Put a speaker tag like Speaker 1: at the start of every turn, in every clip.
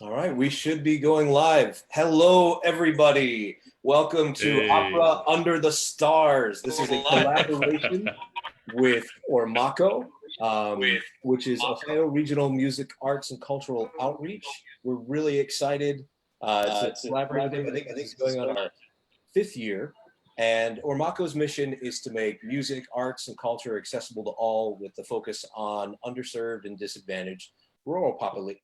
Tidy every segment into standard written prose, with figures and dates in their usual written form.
Speaker 1: All right, we should be going live. Hello, everybody. Welcome to Opera Under the Stars. This is a collaboration with Ormaco, which is Ohio Regional Music Arts and Cultural Outreach. We're really excited to collaborate with them. I think this is going on our 5th year. And Ormaco's mission is to make music, arts, and culture accessible to all with the focus on underserved and disadvantaged rural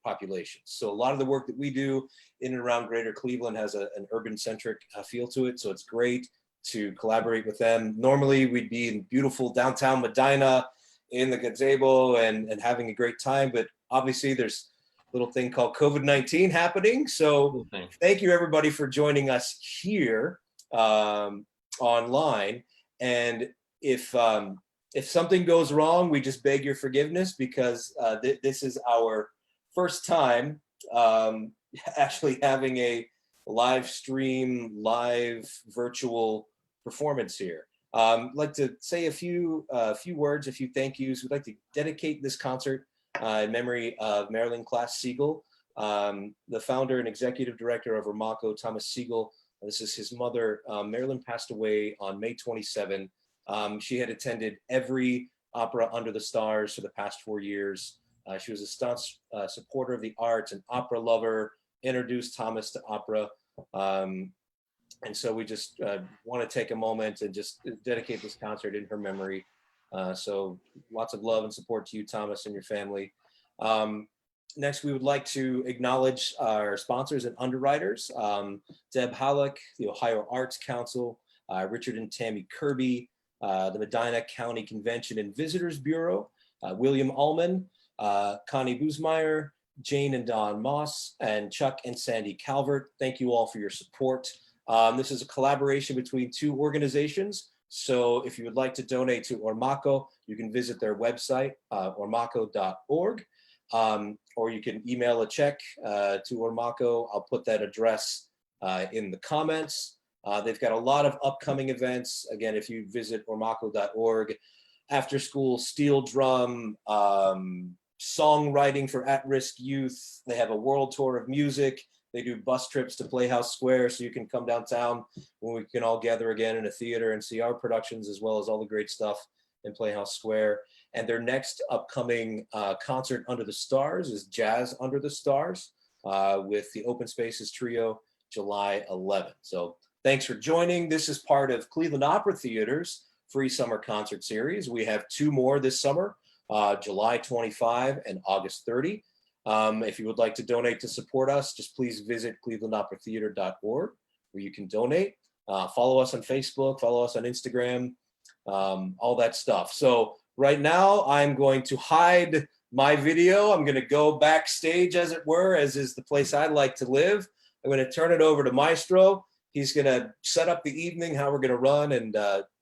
Speaker 1: populations. So a lot of the work that we do in and around Greater Cleveland has an urban-centric feel to it. So it's great to collaborate with them. Normally we'd be in beautiful downtown Medina in the gazebo and having a great time, but obviously there's a little thing called COVID-19 happening. So thank you everybody for joining us here online. And if something goes wrong, we just beg your forgiveness because this is our first time actually having a live stream, live virtual performance here. I'd like to say a few words, a few thank yous. We'd like to dedicate this concert in memory of Marilyn Klass Siegel, the founder and executive director of Ormaco, Thomas Siegel. This is his mother. Marilyn passed away on May 27. She had attended every Opera Under the Stars for the past 4 years. She was a staunch supporter of the arts, an opera lover, introduced Thomas to opera. And so we just want to take a moment and just dedicate this concert in her memory. So lots of love and support to you, Thomas, and your family. Next, we would like to acknowledge our sponsors and underwriters, Deb Halleck, the Ohio Arts Council, Richard and Tammy Kirby, the Medina County Convention and Visitors Bureau, William Ullman, Connie Boosmeyer, Jane and Don Moss, and Chuck and Sandy Calvert. Thank you all for your support. This is a collaboration between 2 organizations. So if you would like to donate to Ormaco, you can visit their website, ormaco.org, or you can email a check to Ormaco. I'll put that address in the comments. They've got a lot of upcoming events. Again, if you visit ormaco.org, after school steel drum, songwriting for at-risk youth. They have a world tour of music. They do bus trips to Playhouse Square, so you can come downtown when we can all gather again in a theater and see our productions, as well as all the great stuff in Playhouse Square. And their next upcoming concert under the stars is Jazz Under the Stars with the Open Spaces Trio, July 11th. So thanks for joining. This is part of Cleveland Opera Theater's free summer concert series. We have 2 more this summer, July 25 and August 30. If you would like to donate to support us, just please visit clevelandoperatheater.org where you can donate. Follow us on Facebook, follow us on Instagram, all that stuff. So right now I'm going to hide my video. I'm going to go backstage, as it were, as is the place I like to live. I'm going to turn it over to Maestro. He's going to set up the evening, how we're going to run, and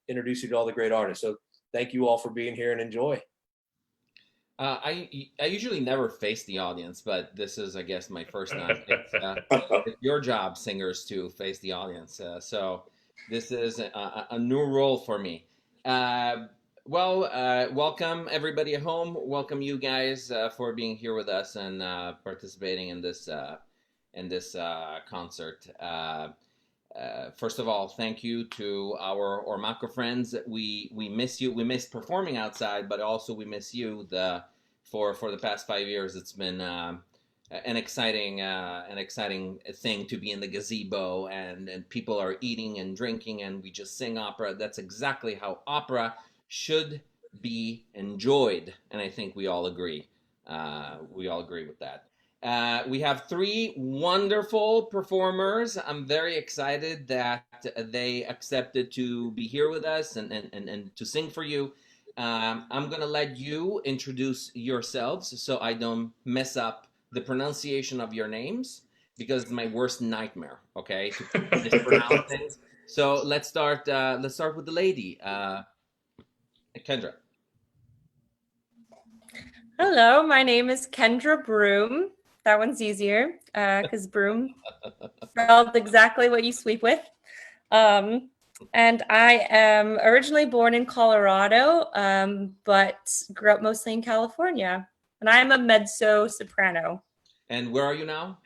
Speaker 1: introduce you to all the great artists. So thank you all for being here and enjoy.
Speaker 2: I usually never face the audience, but this is, I guess, my first time. It's your job, singers, to face the audience. So this is a new role for me. Welcome everybody at home. Welcome you guys for being here with us and participating in this concert. First of all, thank you to our Ormaco friends. We miss you. We miss performing outside, but also we miss you. For the past 5 years, it's been an exciting thing to be in the gazebo and people are eating and drinking and we just sing opera. That's exactly how opera should be enjoyed, and I think we all agree. We all agree with that. We have 3 wonderful performers. I'm very excited that they accepted to be here with us and to sing for you. I'm going to let you introduce yourselves so I don't mess up the pronunciation of your names, because it's my worst nightmare, okay, to mispronounce things. So let's start with the lady, Kendra.
Speaker 3: Hello, my name is Kendra Broom. That one's easier because broom spelled exactly what you sweep with. And I am originally born in Colorado, but grew up mostly in California. And I'm a mezzo soprano.
Speaker 2: And where are you now?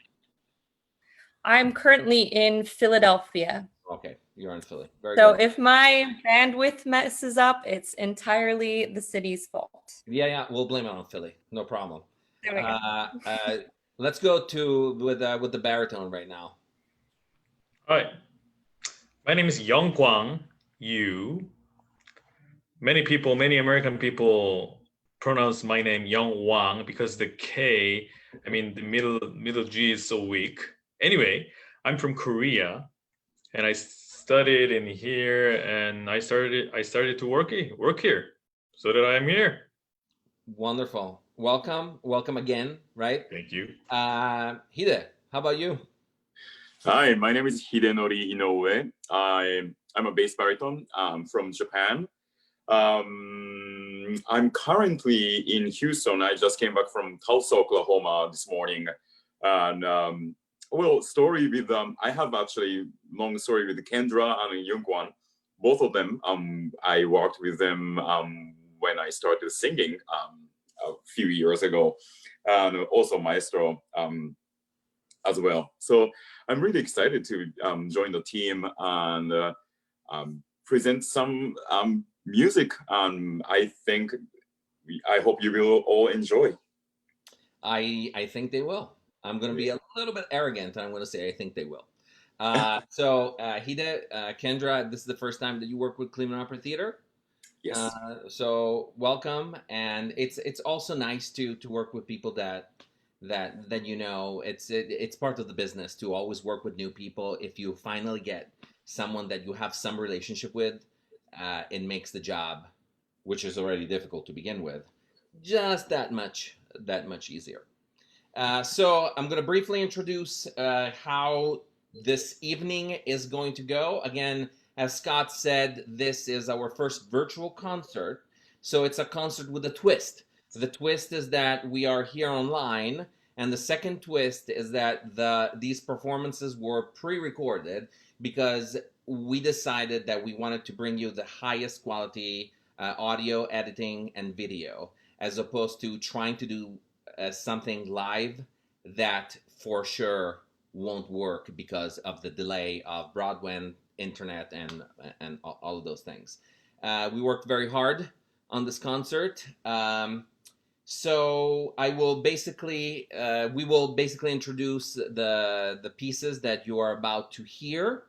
Speaker 3: I'm currently in Philadelphia.
Speaker 2: Okay, you're in Philly. Very
Speaker 3: So
Speaker 2: good.
Speaker 3: if my bandwidth messes up, it's entirely the city's fault.
Speaker 2: Yeah, we'll blame it on Philly. No problem.
Speaker 3: There we go.
Speaker 2: Let's go to with the baritone right now.
Speaker 4: Hi, my name is Youngkwang Yu. Many American people pronounce my name Young Wang because the K, the middle G is so weak. Anyway, I'm from Korea, and I studied in here, and I started to work here, so that I am here.
Speaker 2: Wonderful. Welcome again. Right.
Speaker 4: Thank you.
Speaker 2: Hide, how about you?
Speaker 5: Hi, my name is Hidenori Inoue. I'm a bass baritone from Japan. I'm currently in Houston. I just came back from Tulsa, Oklahoma this morning. And story with I have actually long story with Kendra and Youngkwan. Both of them, I worked with them when I started singing a few years ago, and also Maestro as well. So I'm really excited to join the team and present some music. I hope you will all enjoy.
Speaker 2: I think they will. I'm going to be a little bit arrogant, and I'm going to say I think they will. So Hide, Kendra, this is the first time that you work with Cleveland Opera Theater.
Speaker 5: Yes.
Speaker 2: So welcome, and it's also nice to work with people that you know. It's part of the business to always work with new people. If you finally get someone that you have some relationship with, it makes the job, which is already difficult to begin with, just that much easier. So I'm going to briefly introduce how this evening is going to go. Again, as Scott said, this is our first virtual concert. So it's a concert with a twist. The twist is that we are here online, and the second twist is that these performances were pre-recorded because we decided that we wanted to bring you the highest quality audio, editing, and video, as opposed to trying to do something live that for sure won't work because of the delay of broadband, internet, and all of those things. We worked very hard on this concert. So we will basically introduce the pieces that you are about to hear,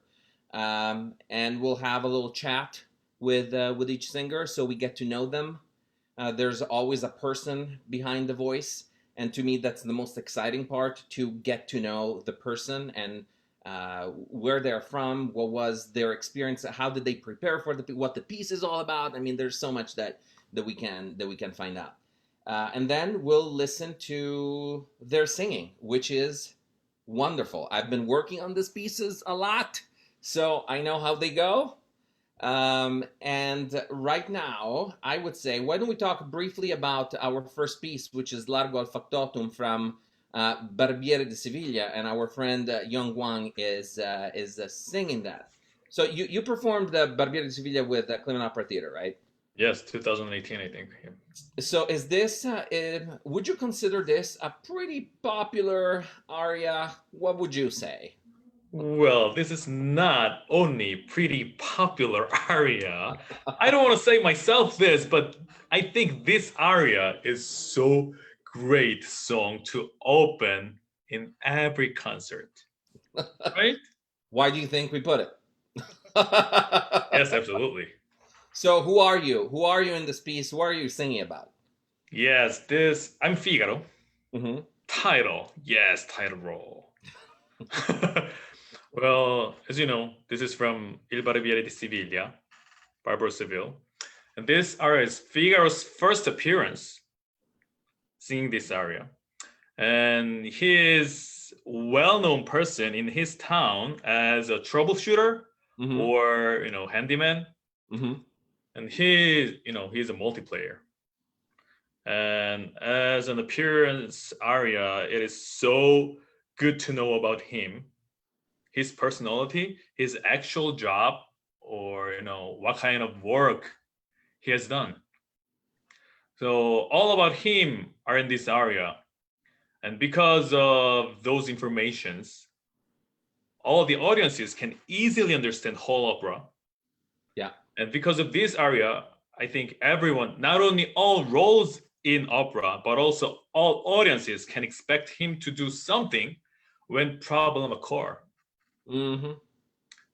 Speaker 2: and we'll have a little chat with each singer so we get to know them. There's always a person behind the voice, and to me that's the most exciting part, to get to know the person and where they're from, what was their experience, how did they prepare for what the piece is all about. I mean, there's so much that we can find out. And then we'll listen to their singing, which is wonderful. I've been working on these pieces a lot, so I know how they go. And right now, I would say, why don't we talk briefly about our first piece, which is Largo al Factotum from Barbiere di Siviglia, and our friend Young Wang is singing that. So you performed the Barbiere di Siviglia with Cleveland Opera Theater, right?
Speaker 4: Yes, 2018, I think. Yeah.
Speaker 2: So is this, would you consider this a pretty popular aria? What would you say?
Speaker 4: Well, this is not only pretty popular aria. I don't want to say myself this, but I think this aria is so great song to open in every concert. Right?
Speaker 2: Why do you think we put it?
Speaker 4: Yes, absolutely.
Speaker 2: So who are you? Who are you in this piece? What are you singing about?
Speaker 4: Yes, I'm Figaro.
Speaker 2: Mm-hmm.
Speaker 4: Title. Yes, title role. Well, as you know, this is from Il Barbiere di Siviglia, Barber of Seville. And this aria is Figaro's first appearance singing this aria. And he is a well-known person in his town as a troubleshooter,
Speaker 2: Mm-hmm.
Speaker 4: or, handyman.
Speaker 2: Mm-hmm.
Speaker 4: And he's a multiplayer. And as an appearance aria, it is so good to know about him, his personality, his actual job, or what kind of work he has done. So all about him are in this area. And because of those informations, all the audiences can easily understand whole opera.
Speaker 2: Yeah.
Speaker 4: And because of this area, I think everyone, not only all roles in opera, but also all audiences can expect him to do something when problem occur.
Speaker 2: Mm-hmm.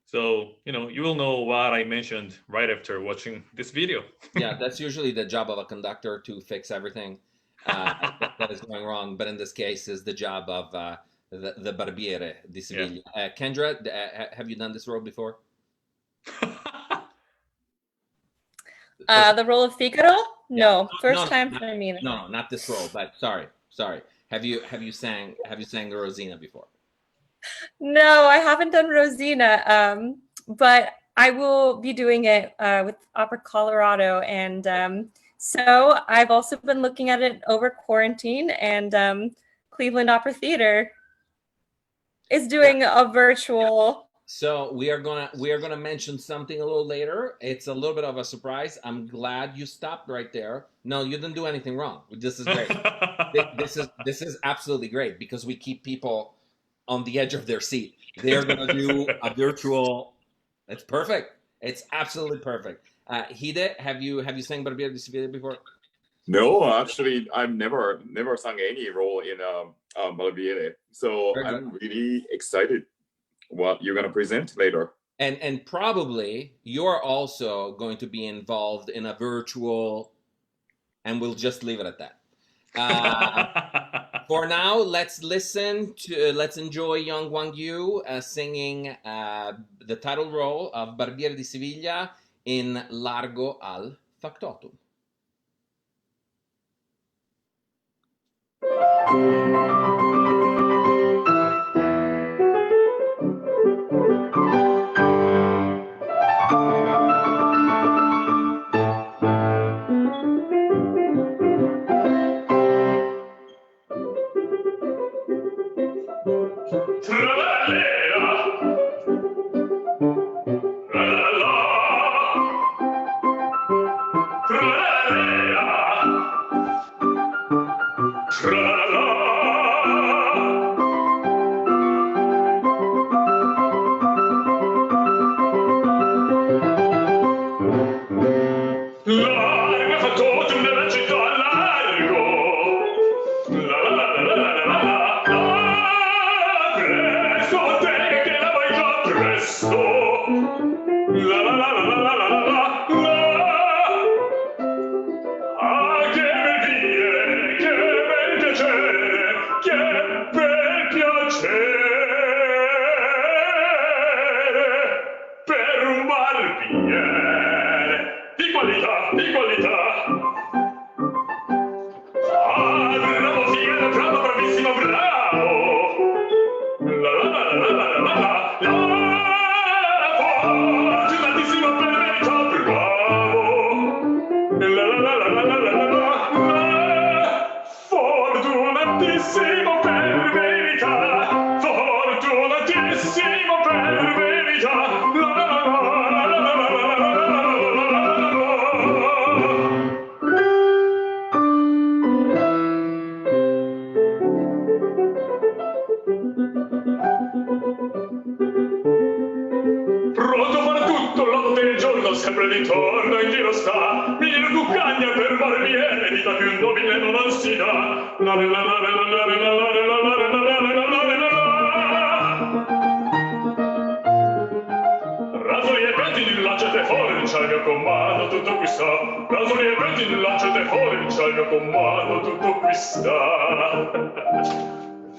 Speaker 4: So, you will know what I mentioned right after watching this video.
Speaker 2: Yeah, that's usually the job of a conductor, to fix everything that is going wrong. But in this case, is the job of the Barbiere di Siviglia. Kendra, have you done this role before?
Speaker 3: The role of Figaro? No,
Speaker 2: Yeah.
Speaker 3: first
Speaker 2: No,
Speaker 3: time
Speaker 2: not-
Speaker 3: for me.
Speaker 2: No, not this role. But sorry. Have you sang the Rosina before?
Speaker 3: No, I haven't done Rosina, but I will be doing it with Opera Colorado. And so I've also been looking at it over quarantine, and Cleveland Opera Theater is doing a virtual.
Speaker 2: So we are gonna mention something a little later. It's a little bit of a surprise. I'm glad you stopped right there. No, you didn't do anything wrong. This is great. This is absolutely great, because we keep people on the edge of their seat. They're gonna do a virtual. It's perfect. It's absolutely perfect. Hide, have you sang Barbiere di Siviglia before?
Speaker 5: No, actually, I've never sung any role in Barbiere. So
Speaker 2: Very
Speaker 5: I'm really excited what you're gonna present later.
Speaker 2: And probably you're also going to be involved in a virtual, and we'll just leave it at that. For now, let's enjoy Yang Guangyu singing the title role of Barbiere di Siviglia in Largo al Factotum.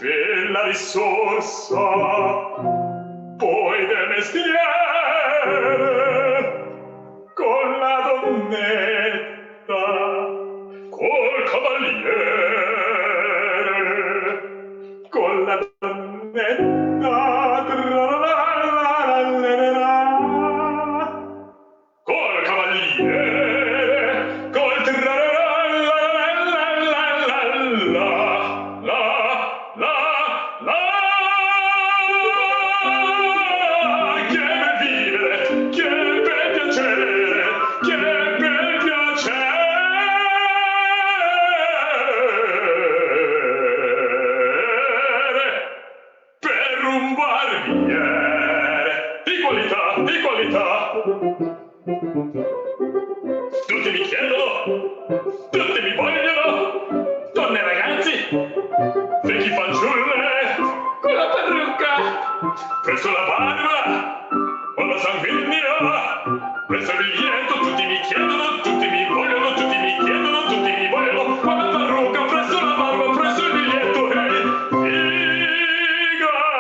Speaker 6: Villa risorsa, poi del mestiere, con la donnetta, col cavaliere, con la donnetta, tra-la-la-la-la-la-la-la, col cavaliere, col tra-la-la-la-la-la-la-la, che bel vivere, che bel tutti mi vogliono, donne e ragazzi, vecchi fanciulle, con la parrucca, presso la barba, o la sanguigna, presso il biglietto, tutti mi chiedono, tutti mi vogliono, tutti mi chiedono, tutti mi vogliono, con la parrucca, presso la barba, presso il biglietto, Figaro,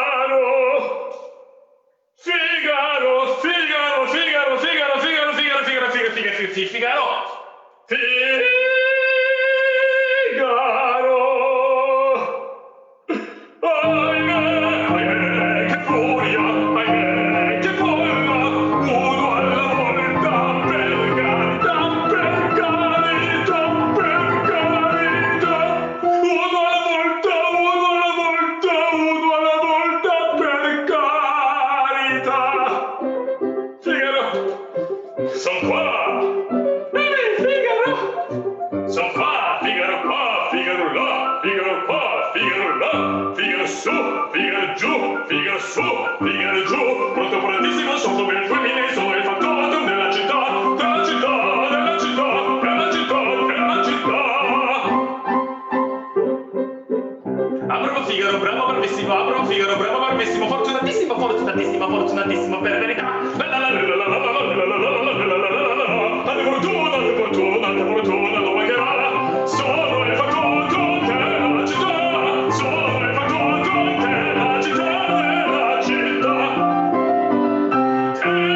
Speaker 6: Figaro, Figaro, Figaro, Figaro, Figaro, Figaro, Figaro, Figaro, Figaro, ahimè, che furia, ahimè, che folla, uno alla volta, per carità, per carità, per carità, uno alla volta, uno alla volta, uno alla volta, per carità. Figaro, son qua. Figaro. Son qua, Figaro qua, Figaro là, Figaro qua, Figaro là, Figaro su, Figaro giù, Figaro su, Figaro giù. Pronto prontissimo, sono come il fulmine, sono il fantomo della città, della città, della città, della città, della città. Bravo Figaro, bravo, bravissimo, bravo Figaro, bravo, bravissimo, fortunatissimo, fortunatissimo, fortunatissimo, per verità. Alle fortuna, non mancherà. Sono il fantomo della città, sono il fantomo della città, della città, della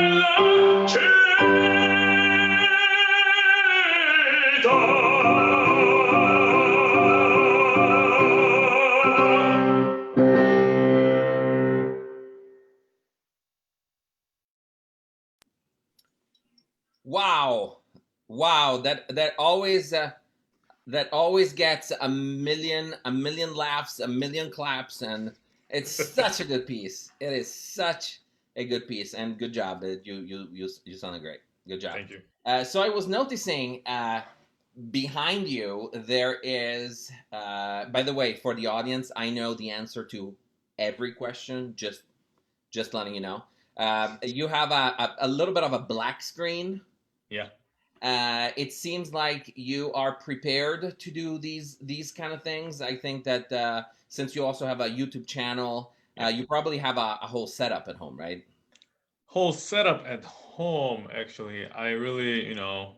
Speaker 2: Wow, wow, that always gets a million laughs, a million claps, and it's such a good piece. It is such a good piece, and good job. You sounded great. Good job.
Speaker 4: Thank you.
Speaker 2: So I was noticing behind you there is. By the way, for the audience, I know the answer to every question. Just letting you know. You have a little bit of a black screen.
Speaker 4: Yeah.
Speaker 2: It seems like you are prepared to do these kind of things. I think that since you also have a YouTube channel, you probably have a whole setup at home, right?
Speaker 4: Whole setup at home. Actually, I really,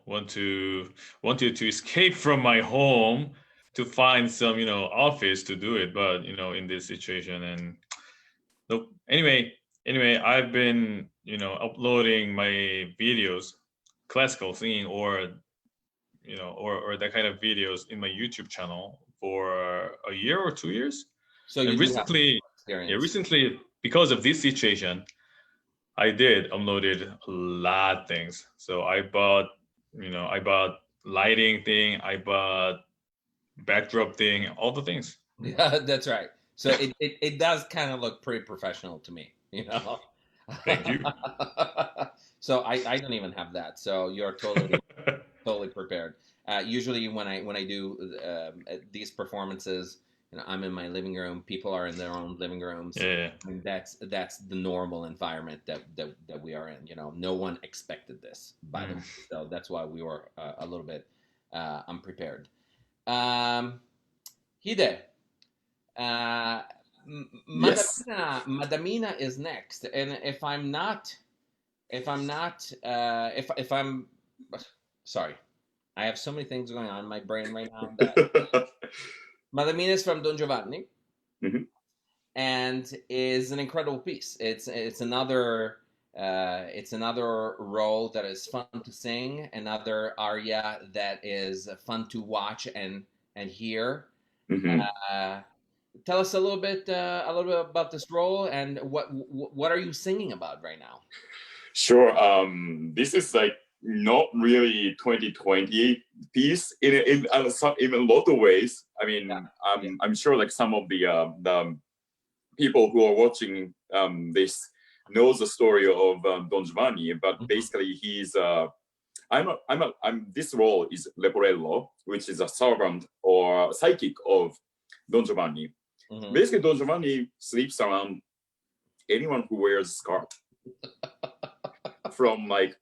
Speaker 4: wanted to escape from my home to find some, office to do it. But in this situation, and nope. Anyway, I've been, uploading my videos, classical singing, or or that kind of videos in my YouTube channel for a year or 2 years.
Speaker 2: So
Speaker 4: And
Speaker 2: you do have
Speaker 4: recently,
Speaker 2: experience.
Speaker 4: recently, because of this situation, I did uploaded a lot of things. So I bought lighting thing, I bought backdrop thing, all the things.
Speaker 2: Yeah, that's right. So it does kind of look pretty professional to me,
Speaker 4: Thank you.
Speaker 2: So I don't even have that. So you're totally prepared. Usually when I do these performances, I'm in my living room. People are in their own living rooms.
Speaker 4: Yeah.
Speaker 2: And that's the normal environment that we are in. No one expected this by the way. So that's why we were a little bit unprepared. Hide.
Speaker 5: Yes.
Speaker 2: Madamina is next, and if I'm sorry, I have so many things going on in my brain right now. Madamina is from Don Giovanni, and is an incredible piece. It's another role that is fun to sing, another aria that is fun to watch and hear. Tell us a little bit about this role, and what are you singing about right now?
Speaker 5: Sure. This is like not really 2020 piece in a lot of ways. I mean, I'm sure like some of the people who are watching this knows the story of Don Giovanni, but basically he's this role is Leporello, which is a servant or psychic of Don Giovanni. Basically, Don Giovanni sleeps around anyone who wears scarf, from like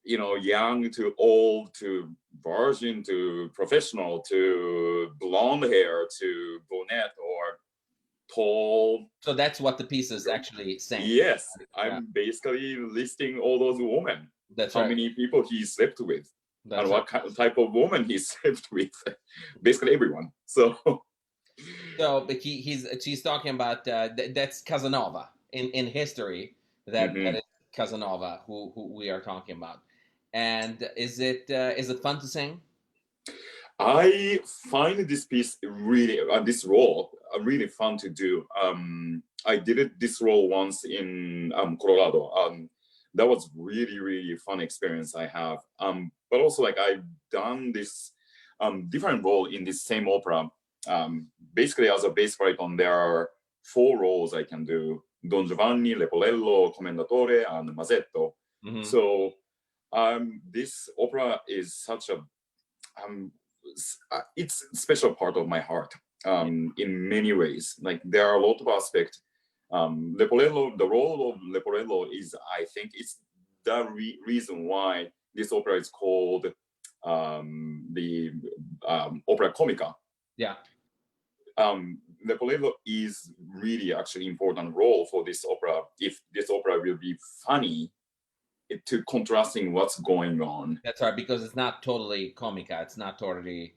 Speaker 5: young to old to virgin to professional to blonde hair to brunette or tall.
Speaker 2: So that's what the piece is actually saying.
Speaker 5: Yes,
Speaker 2: Yeah.
Speaker 5: I'm basically listing all those women.
Speaker 2: That's
Speaker 5: How
Speaker 2: right.
Speaker 5: many people he slept with,
Speaker 2: That's
Speaker 5: and
Speaker 2: right.
Speaker 5: what kind of type of woman he slept with. Basically everyone. So
Speaker 2: But she's talking about that's Casanova in history. That is Casanova who we are talking about. And is it fun to sing?
Speaker 5: I find this piece really, this role really fun to do. I did this role once in Colorado. That was really fun experience I have. But also like I've done this different role in this same opera. Basically as a bass baritone, there are 4 roles I can do: Don Giovanni, Leporello, Commendatore, and Masetto.
Speaker 2: Mhm.
Speaker 5: So this opera is such a it's a special part of my heart in many ways. Like there are a lot of aspects. Leporello, the role of Leporello is, I think, it's the reason why this opera is called the opera comica.
Speaker 2: Yeah.
Speaker 5: Leporello is really actually important role for this opera. If this opera will be funny, to contrasting what's going on.
Speaker 2: That's right, because it's not totally comica. It's not totally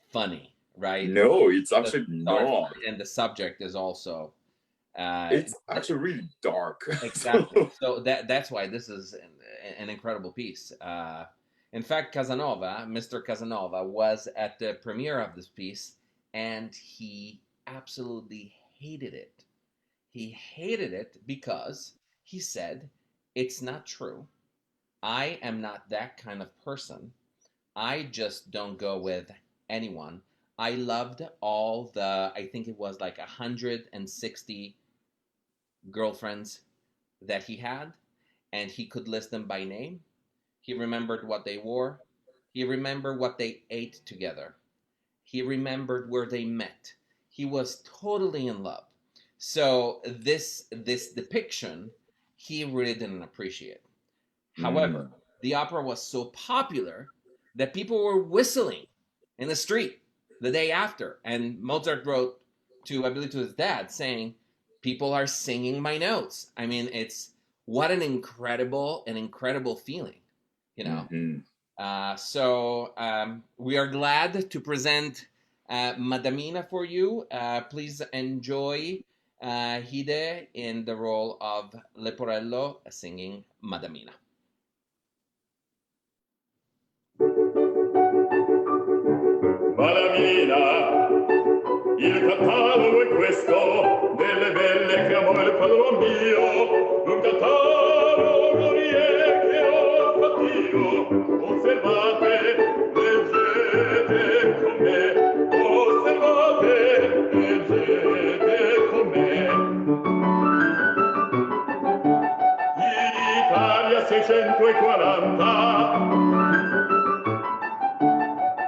Speaker 2: funny, right?
Speaker 5: No, it's actually not.
Speaker 2: And the subject is also.
Speaker 5: It's actually really dark.
Speaker 2: Exactly. So that's why this is an incredible piece. In fact, Mr. Casanova, was at the premiere of this piece, and he absolutely hated it. He hated it because he said, "It's not true. I am not that kind of person. I just don't go with anyone." I loved all I think it was like 160 girlfriends that he had, and he could list them by name. He remembered what they wore. He remembered what they ate together. He remembered where they met. He was totally in love. So this depiction, he really didn't appreciate. However, the opera was so popular that people were whistling in the street the day after. And Mozart wrote I believe to his dad, saying, "People are singing my notes." I mean, what an incredible feeling, you know. So we are glad to present Madamina for you. Please enjoy Hide in the role of Leporello singing Madamina.
Speaker 6: Madamina, il catalogo è questo, delle belle che amo il padron mio, un catalogo che ho fatto io. Osservate, leggete con me, osservate, leggete con me. Italia 640,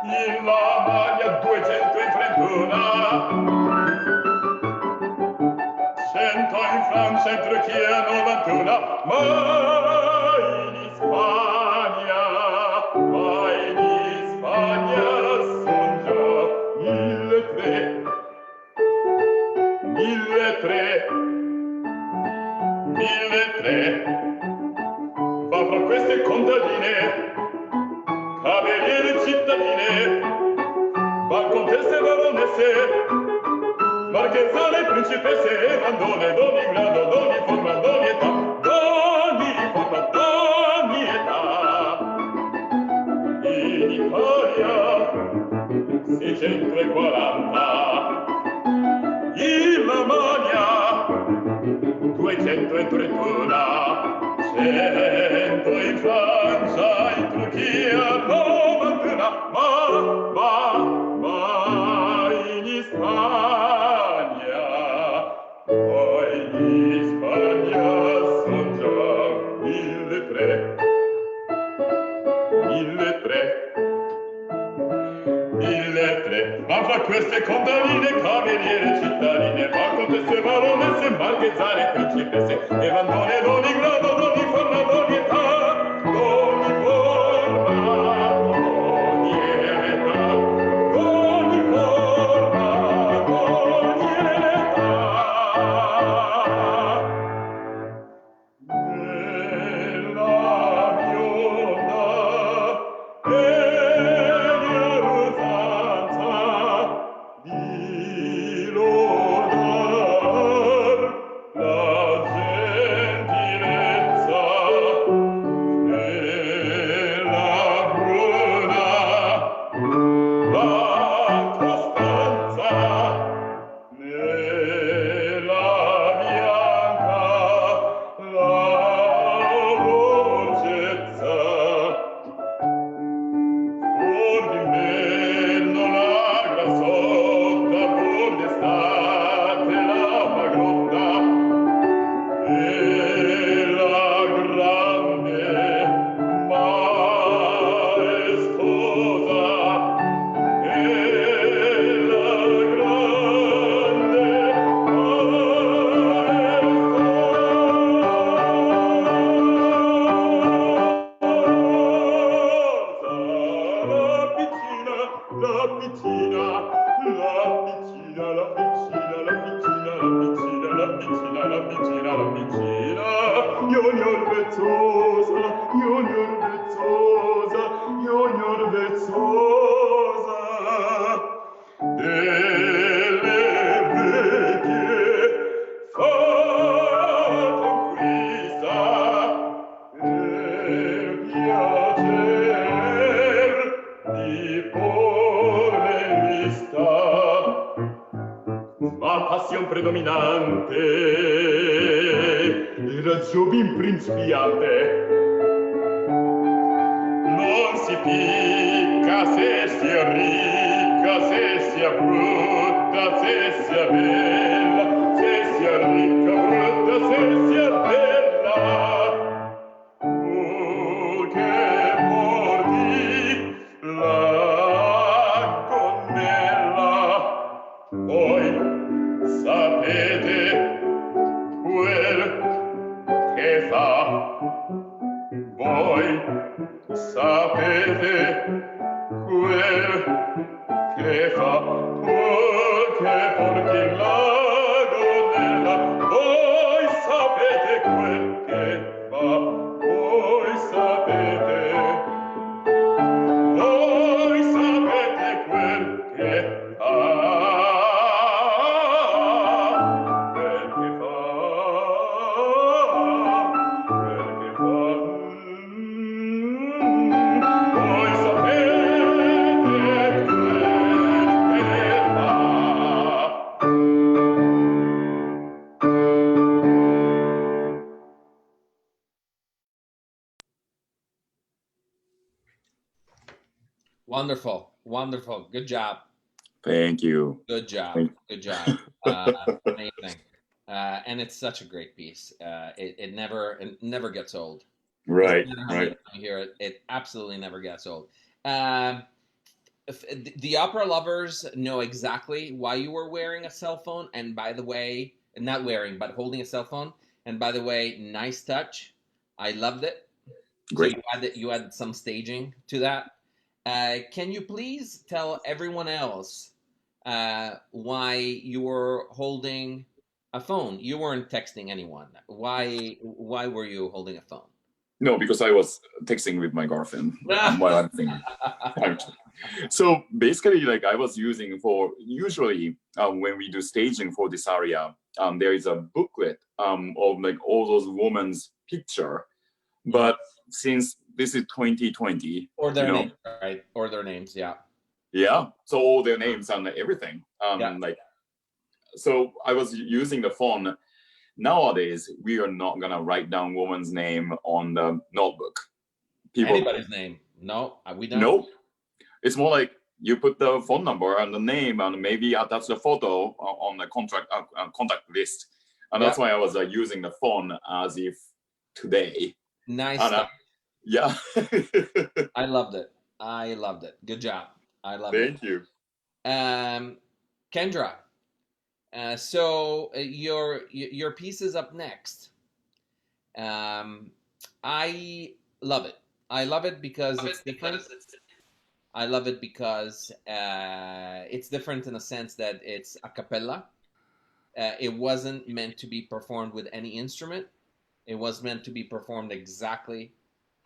Speaker 6: in Lamagna 231, 100 in Francia e Turchia 91, ma in Spagna son già 1.300. Va fra queste contadine, cameriere cittadine, bancontesse, baronesse, marchezzane, principesse, mandone d'ogni grado, d'ogni forma, d'ogni età, d'ogni forma, d'ogni età. In Italia 640, in Lamagna 231, 100 in Francia, in Turchia 91, ma in Spagna son già 1.300. 1.300. Ma fra queste contadine, cameriere, cittadine, bancontesse, baronesse, marchezzane, principesse, e mandone d'ogni grado, d'ogni forma, d'ogni età, d'ogni forma, Ma passione predominante era giovin principiante. Non si picca se sia ricca, se sia brutta, se sia bella, se sia ricca, brutta, se sia bella. Tu che porti la gonnella, voi sapete quel che fa. Voi sapete quel che fa. Tu che porti la gonnella, voi sapete quel che fa. Voi sapete quel che fa.
Speaker 2: Wonderful, wonderful. Good job.
Speaker 5: Thank you.
Speaker 2: Good job.
Speaker 5: Thank-
Speaker 2: Good job. Amazing. And it's such a great piece. It never gets old.
Speaker 5: Right,
Speaker 2: No matter how many
Speaker 5: right.
Speaker 2: times you hear it, it absolutely never gets old. The opera lovers know exactly why you were wearing a cell phone. And by the way, not wearing, but holding a cell phone. And by the way, nice touch. I loved it.
Speaker 5: Great.
Speaker 2: So you added some staging to that. Can you please tell everyone else why you were holding a phone? You weren't texting anyone. Why were you holding a phone?
Speaker 5: No, because I was texting with my girlfriend while I'm thinking. So basically, like I was using for usually when we do staging for this aria, there is a booklet of like all those women's picture. But since this is 2020,
Speaker 2: Or their
Speaker 5: you know,
Speaker 2: names, right? Or their names, yeah.
Speaker 5: yeah, so all their names and everything.
Speaker 2: Yeah.
Speaker 5: Like, so I was using the phone. Nowadays, we are not gonna write down woman's name on the notebook.
Speaker 2: Anybody's name? No, we don't.
Speaker 5: Nope. It's more like you put the phone number and the name and maybe attach the photo on the contact list. And that's why I was using the phone as if today.
Speaker 2: Nice
Speaker 5: And,
Speaker 2: stuff.
Speaker 5: yeah.
Speaker 2: I loved it. I loved it. Good job. I love it.
Speaker 5: Thank you.
Speaker 2: Kendra, so your piece is up next. I love it. I love it because it's different. I love it because it's different in a sense that it's a cappella. It wasn't meant to be performed with any instrument. It was meant to be performed exactly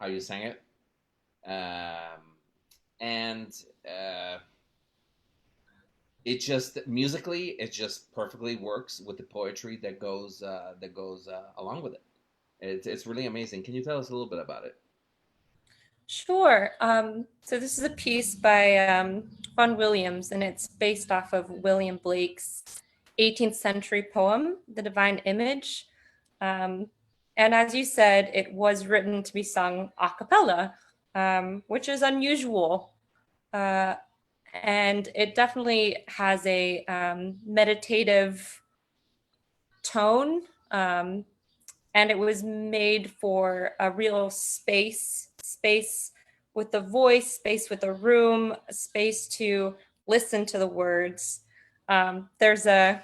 Speaker 2: how you sang it. And it just musically, it just perfectly works with the poetry that goes along with it. It's really amazing. Can you tell us a little bit about it?
Speaker 3: Sure. So this is a piece by Vaughan Williams, and it's based off of William Blake's 18th century poem, The Divine Image. And as you said, it was written to be sung a cappella, which is unusual. And it definitely has a meditative tone. And it was made for a real space with the voice, space with a room, space to listen to the words. There's a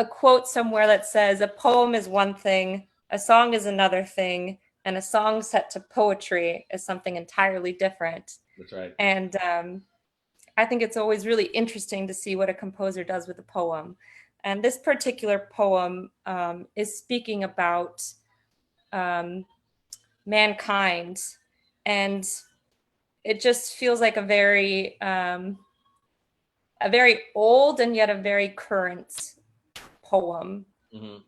Speaker 3: quote somewhere that says, "A poem is one thing, a song is another thing, and a song set to poetry is something entirely different."
Speaker 2: That's right.
Speaker 3: And I think it's always really interesting to see what a composer does with a poem. And this particular poem is speaking about mankind, and it just feels like a very old and yet a very current poem.
Speaker 2: Mhm.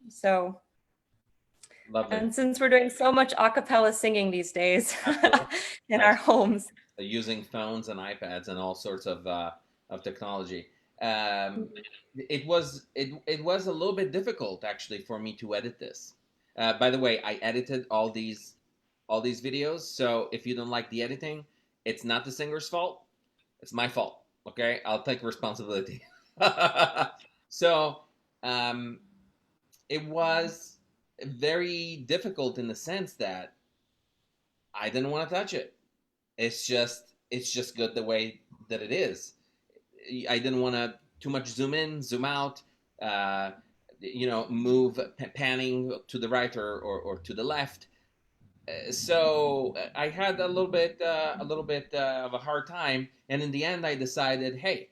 Speaker 3: So,
Speaker 2: Lovely.
Speaker 3: and since we're doing so much a cappella singing these days in our homes,
Speaker 2: Using phones and iPads and all sorts of technology. It was a little bit difficult actually for me to edit this. By the way, I edited all these videos. So if you don't like the editing, it's not the singer's fault. It's my fault. Okay, I'll take responsibility. So it was very difficult in the sense that I didn't want to touch it. It's just good the way that it is. I didn't want to too much zoom in, zoom out, move panning to the right or to the left. So I had a little bit of a hard time, and in the end, I decided, hey,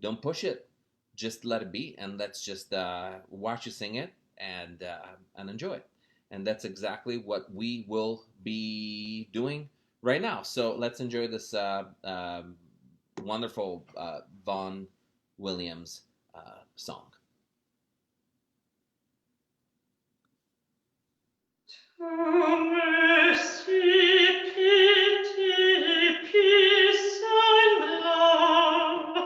Speaker 2: don't push it, just let it be, and let's just watch you sing it and enjoy it. And that's exactly what we will be doing right now. So let's enjoy this wonderful Vaughan Williams song.
Speaker 6: Mercy, pity, peace, and love,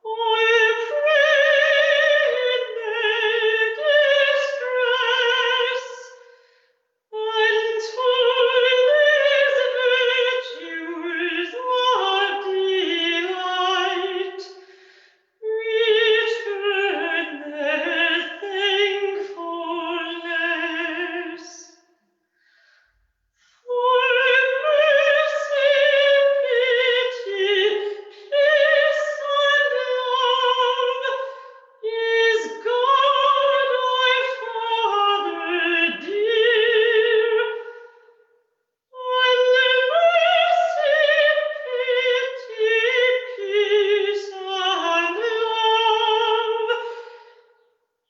Speaker 6: I pray in their distress, and to these virtues of delight return their thankfulness. For mercy, pity, peace, and love is God our Father dear. And mercy, pity, peace, and love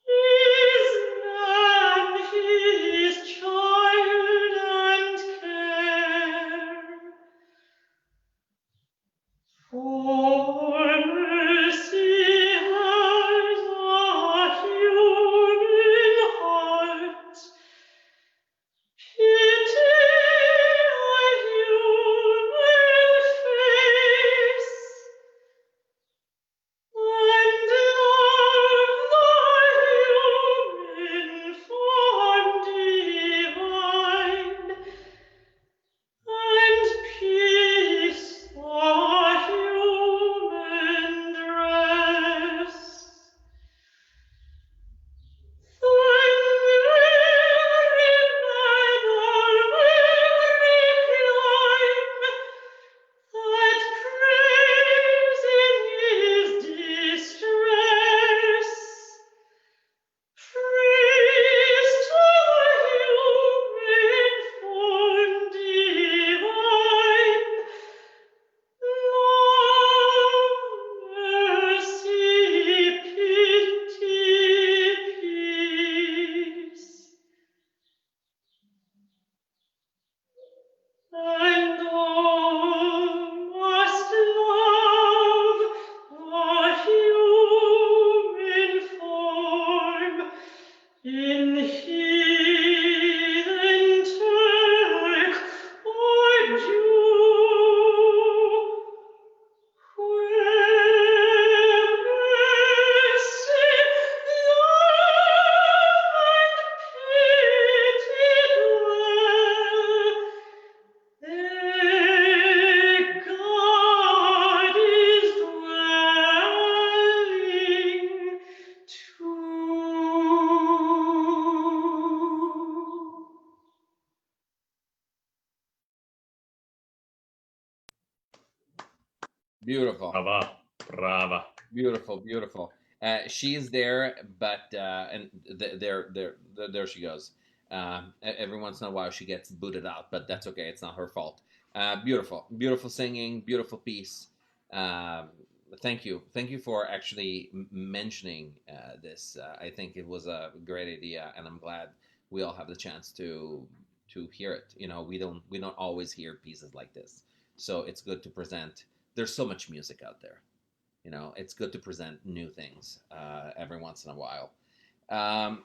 Speaker 6: is man his child and care. For mercy has a human heart, pity a human face, and love the human form divine, and peace the human dress. And all must love the human form in heathen Turk or Jew, where mercy, love, and pity dwell. There God is dwelling too.
Speaker 2: Beautiful.
Speaker 4: Brava, brava.
Speaker 2: Beautiful, beautiful. She is there, but and there she goes. Every once in a while, she gets booted out, but that's okay. It's not her fault. Beautiful, beautiful singing, beautiful piece. Thank you for actually mentioning this. I think it was a great idea, and I'm glad we all have the chance to hear it. You know, we don't always hear pieces like this, so it's good to present. There's so much music out there. You know, it's good to present new things every once in a while. Um,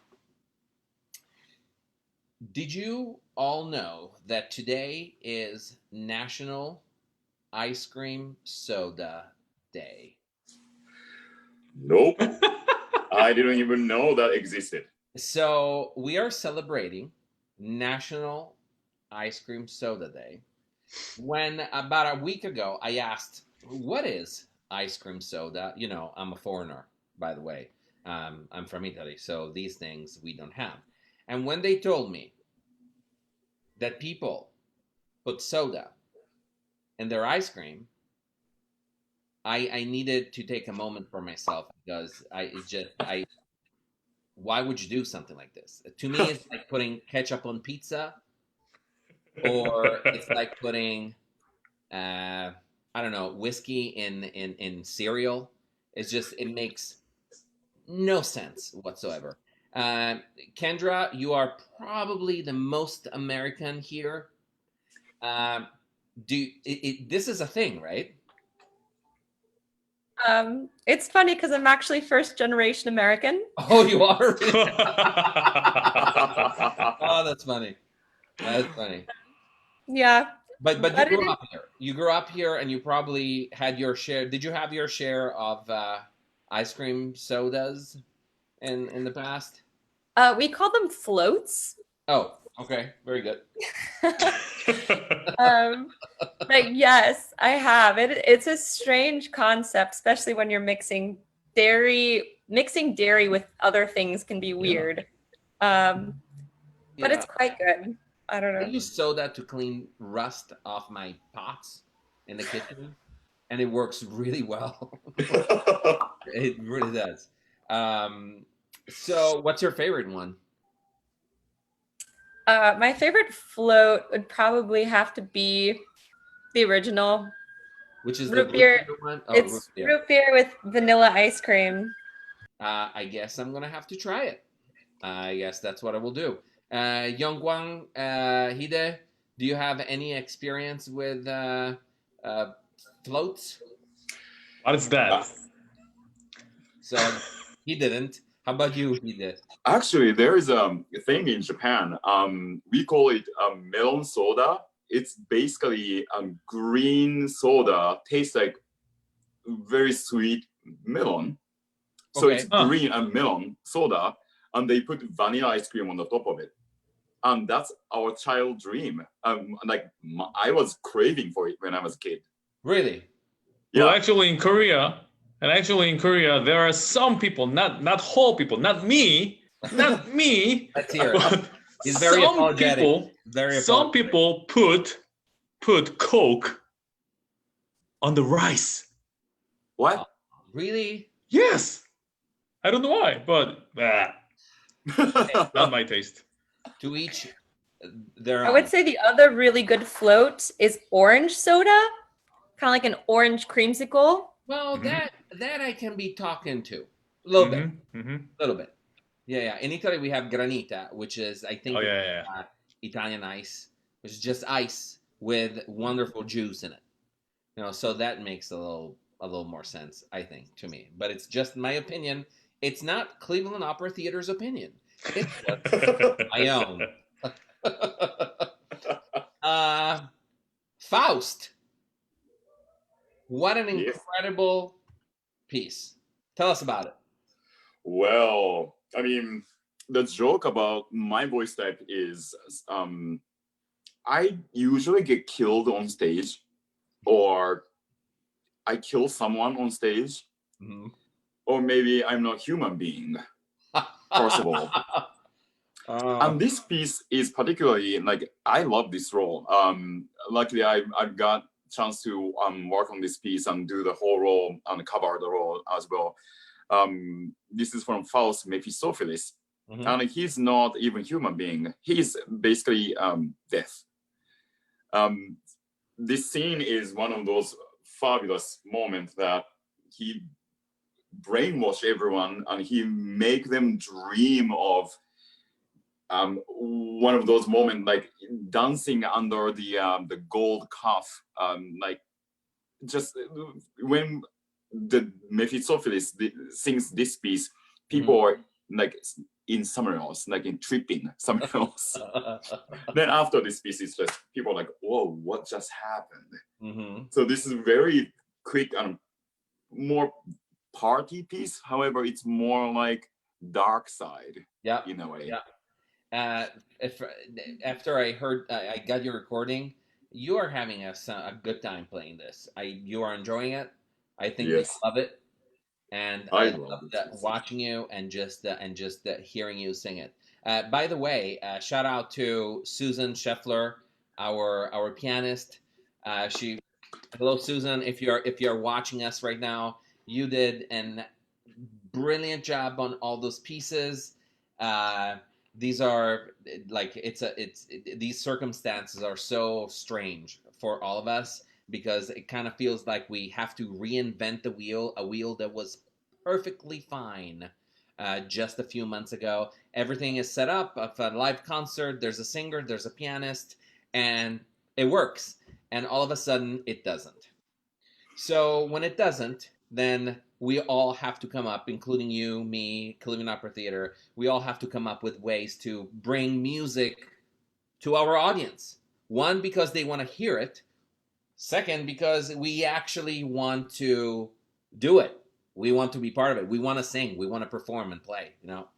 Speaker 2: did you all know that today is National Ice Cream Soda Day?
Speaker 5: Nope. I didn't even know that existed.
Speaker 2: So we are celebrating National Ice Cream Soda Day. When about a week ago, I asked, "What is ice cream soda?" You know, I'm a foreigner, by the way. I'm from Italy, so these things we don't have. And when they told me that people put soda in their ice cream, I needed to take a moment for myself because I why would you do something like this? To me, it's like putting ketchup on pizza, or it's like putting I don't know, whiskey in cereal. It's just it makes no sense whatsoever. Kendra, you are probably the most American here. Um, this is a thing, right?
Speaker 3: It's funny because I'm actually first generation American.
Speaker 2: Oh, you are. Oh, that's funny. That's funny.
Speaker 3: Yeah,
Speaker 2: But you
Speaker 3: but it
Speaker 2: grew
Speaker 3: is,
Speaker 2: up here. You grew up here, and you probably had your share. Did you have your share of ice cream sodas in the past?
Speaker 3: we call them floats.
Speaker 2: Oh, okay, very good.
Speaker 3: um, but yes, I have. It's a strange concept, especially when you're mixing dairy. Mixing dairy with other things can be weird. But
Speaker 2: Yeah,
Speaker 3: it's quite good. I don't
Speaker 2: I
Speaker 3: know.
Speaker 2: use soda to clean rust off my pots in the kitchen, and it works really well. It really does. So, what's your favorite one?
Speaker 3: My favorite float would probably have to be the original
Speaker 2: Which is the
Speaker 3: root beer.
Speaker 2: one? Oh, root
Speaker 3: It's
Speaker 2: beer.
Speaker 3: root beer with vanilla ice cream.
Speaker 2: I guess I'm gonna have to try it. I guess that's what I will do. Yongguang Hide, do you have any experience with floats?
Speaker 4: What is that?
Speaker 2: So he didn't. How about you, Hide?
Speaker 5: Actually, there is a thing in Japan. We call it melon soda. It's basically green soda. Tastes like very sweet melon. So
Speaker 2: Okay.
Speaker 5: it's green and melon soda, and they put vanilla ice cream on the top of it. And that's our child dream. I was craving for it when I was a kid.
Speaker 2: Really?
Speaker 5: Yeah.
Speaker 4: Well, actually, in Korea, there are some people, not whole people, not me, not me.
Speaker 2: Let's hear it.
Speaker 4: but
Speaker 2: He's very
Speaker 4: some
Speaker 2: apologetic.
Speaker 4: people,
Speaker 2: Very
Speaker 4: some
Speaker 2: apologetic.
Speaker 4: people put Coke on the rice.
Speaker 5: What?
Speaker 2: Really?
Speaker 4: Yes. I don't know why, but not my taste.
Speaker 2: To each their
Speaker 3: I
Speaker 2: own.
Speaker 3: would say the other really good float is orange soda, kind of like an orange creamsicle.
Speaker 2: Well,
Speaker 4: Mhm.
Speaker 2: that I can be talking to a little bit,
Speaker 4: Mhm.
Speaker 2: little bit. Yeah. In Italy, we have granita, which is I think
Speaker 4: Oh yeah.
Speaker 2: Italian ice, which is just ice with wonderful juice in it. You know, so that makes a little more sense, I think, to me. But it's just my opinion. It's not Cleveland Opera Theater's opinion. It's just my own. Faust. What an
Speaker 5: Yes.
Speaker 2: incredible piece. Tell us about it.
Speaker 5: Well, I mean, the joke about my voice type is I usually get killed on stage, or I kill someone on stage, or maybe I'm not human being, first of all. And this piece is particularly like, I love this role. Luckily, I've got chance to work on this piece and do the whole role and cover the role as well. This is from Faust Mephistopheles, and he's not even human being. He's basically death. This scene is one of those fabulous moment that he brainwashed everyone and he make them dream of one of those moments, like dancing under the gold cuff, like just when the Mephistopheles sings this piece, people are like in somewhere else, like in tripping somewhere else. Then after this piece, it's just people are like, whoa, what just happened? So this is very quick and more party piece. However, it's more like dark side in a way.
Speaker 2: If after I heard, I got your recording, you are having a good time playing this. You are enjoying it. I think you love it, and I love watching you and just hearing you sing it. By the way, shout out to Susan Scheffler, our pianist. Hello, Susan. If you're watching us right now, you did a brilliant job on all those pieces. These are like these circumstances are so strange for all of us because it kind of feels like we have to reinvent the wheel, a wheel that was perfectly fine just a few months ago. Everything is set up of a live concert. There's a singer, there's a pianist, and it works. And all of a sudden, it doesn't. So when it doesn't, then we all have to come up, including you, me, Cleveland Opera Theater. We all have to come up with ways to bring music to our audience. One, because they want to hear it. Second, because we actually want to do it. We want to be part of it. We want to sing. We want to perform and play, you know.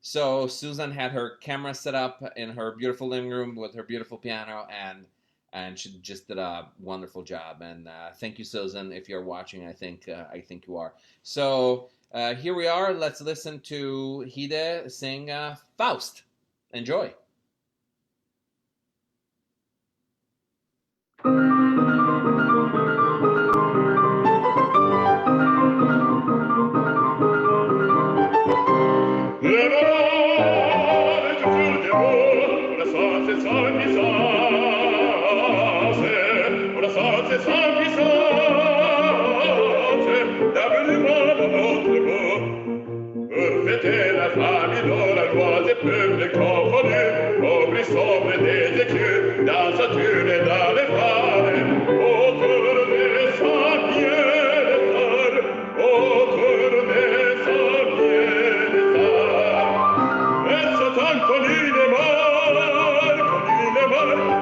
Speaker 2: So Susan had her camera set up in her beautiful living room with her beautiful piano, and she just did a wonderful job. And thank you, Susan. If you're watching, I think you are. So here we are. Let's listen to Hide sing Faust. Enjoy.
Speaker 6: La famille dans la joie des peuples confondus, oublie sombre des écus, dans Saturne et dans les phares, autour des sabliers des stars, autour des sabliers des stars. Et Satan connu les morts,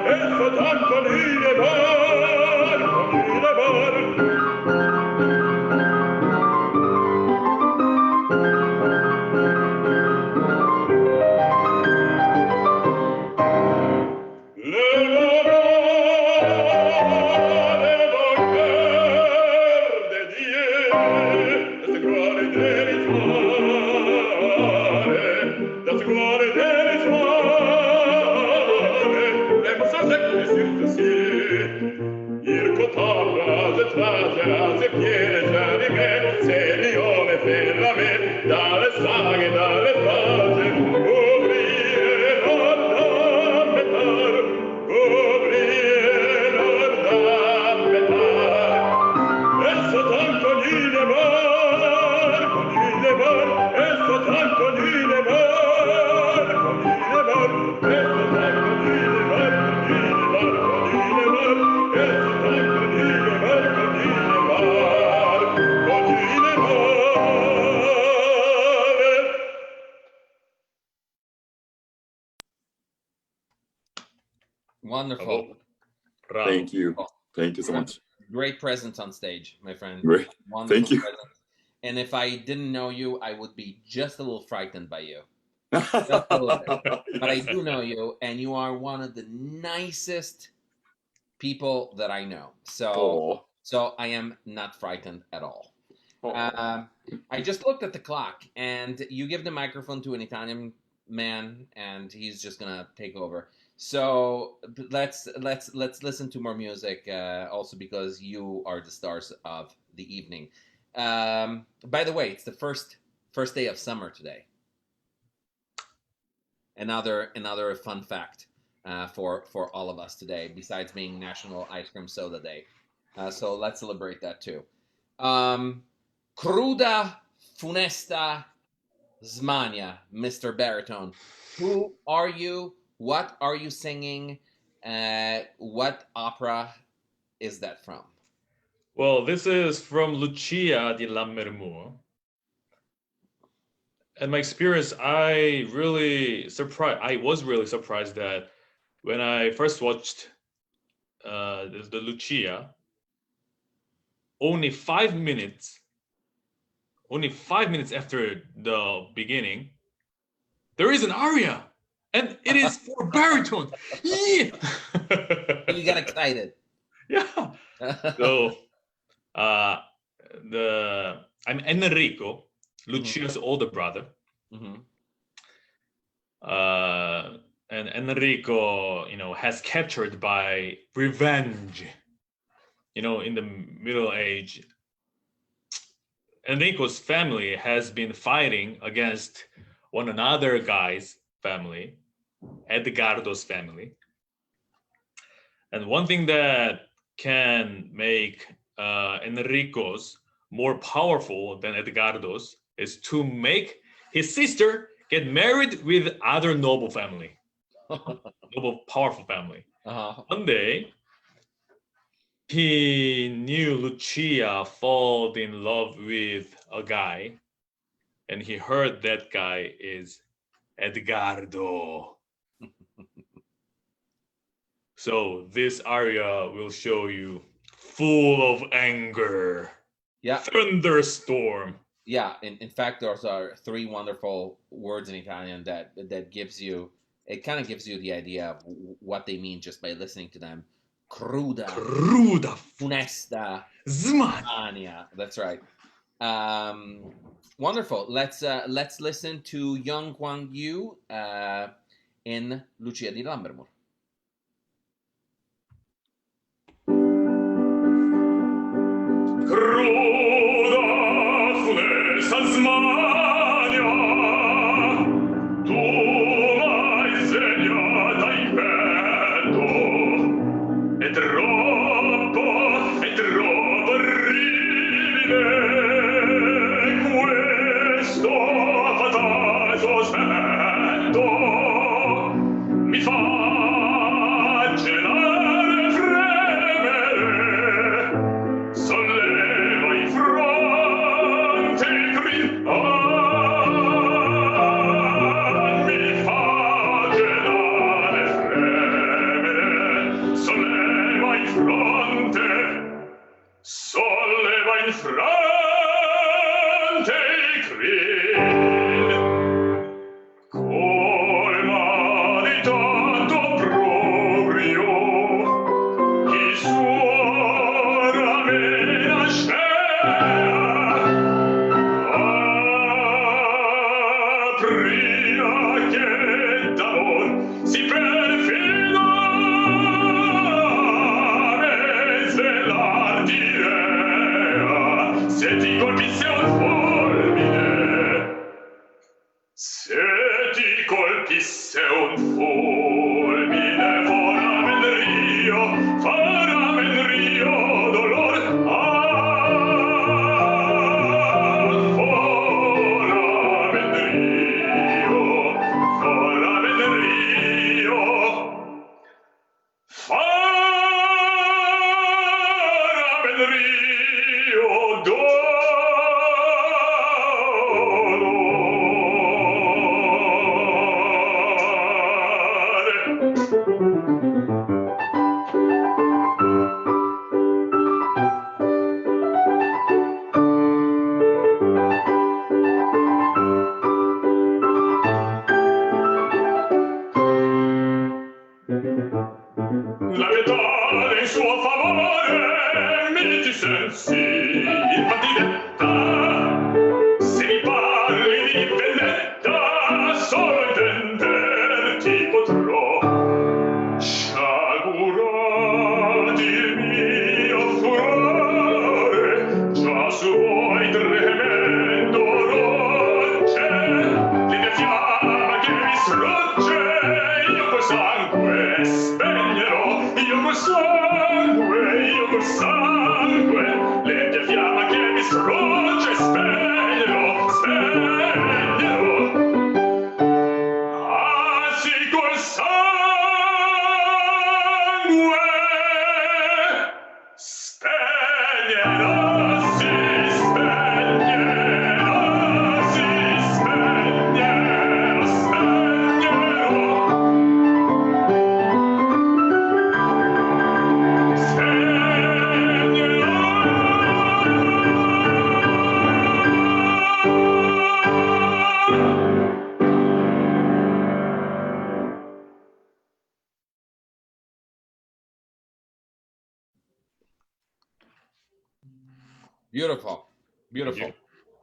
Speaker 6: et Satan connu les morts, connu les morts.
Speaker 2: Wonderful.
Speaker 5: Thank you. Thank you so much.
Speaker 2: Great presence on stage, my friend.
Speaker 5: Great.
Speaker 2: Wonderful
Speaker 5: Thank you.
Speaker 2: presence. And if I didn't know you, I would be just a little frightened by you. Just a little bit. But I do know you, and you are one of the nicest people that I know. So I am not frightened at all. I just looked at the clock, and you give the microphone to an Italian man, and he's just gonna take over. So let's listen to more music, also because you are the stars of the evening. By the way, it's the first day of summer today. Another fun fact for all of us today, besides being National Ice Cream Soda Day. So let's celebrate that too. Cruda funesta smania, Mr. Baritone. Who are you? What are you singing? What opera is that from?
Speaker 4: Well, this is from Lucia di Lammermoor. And my experience, I was really surprised that when I first watched the Lucia, only 5 minutes after the beginning, there is an aria, and it is for baritone. Yeah.
Speaker 2: You got excited.
Speaker 4: Yeah. So, I'm Enrico, Lucia's older brother.
Speaker 2: Mhm.
Speaker 4: And Enrico, has captured by revenge. In the Middle Age, Enrico's family has been fighting against one another guy's family, Edgardo's family. And one thing that can make Enrico's more powerful than Edgardo's is to make his sister get married with other noble family, noble, powerful family.
Speaker 2: Uh-huh.
Speaker 4: One day, he knew Lucia fall in love with a guy, and he heard that guy is Edgardo. So this aria will show you full of anger.
Speaker 2: Yeah.
Speaker 4: Thunderstorm.
Speaker 2: Yeah. In fact, those are three wonderful words in Italian that gives you, it kind of gives you the idea of what they mean just by listening to them. Cruda funesta smania. That's right. Wonderful. Let's listen to Young Kwang Yu in Lucia di Lammermoor.
Speaker 6: Cruda funesta smania, tu m'hai segnata in petto, è troppo orribile questo fatale sospetto, mi fa gelare e fremere, solleva in fronte il grido, mi fa gelare e fremere, solleva in fronte il grido, colma di tanto proprio, chi suona mena scena, prima che d'amor si perfida e svelar d'idea, se ti colpisse un fulmine, se ti colpisse un fulmine, farame il rio dolor, farame il rio, farame il rio, farame il rio dolor. croce, spegnilo, spegnilo. Assi col sangue, spegnilo, si spegnilo, si spegnilo,
Speaker 2: Beautiful, beautiful.
Speaker 4: you.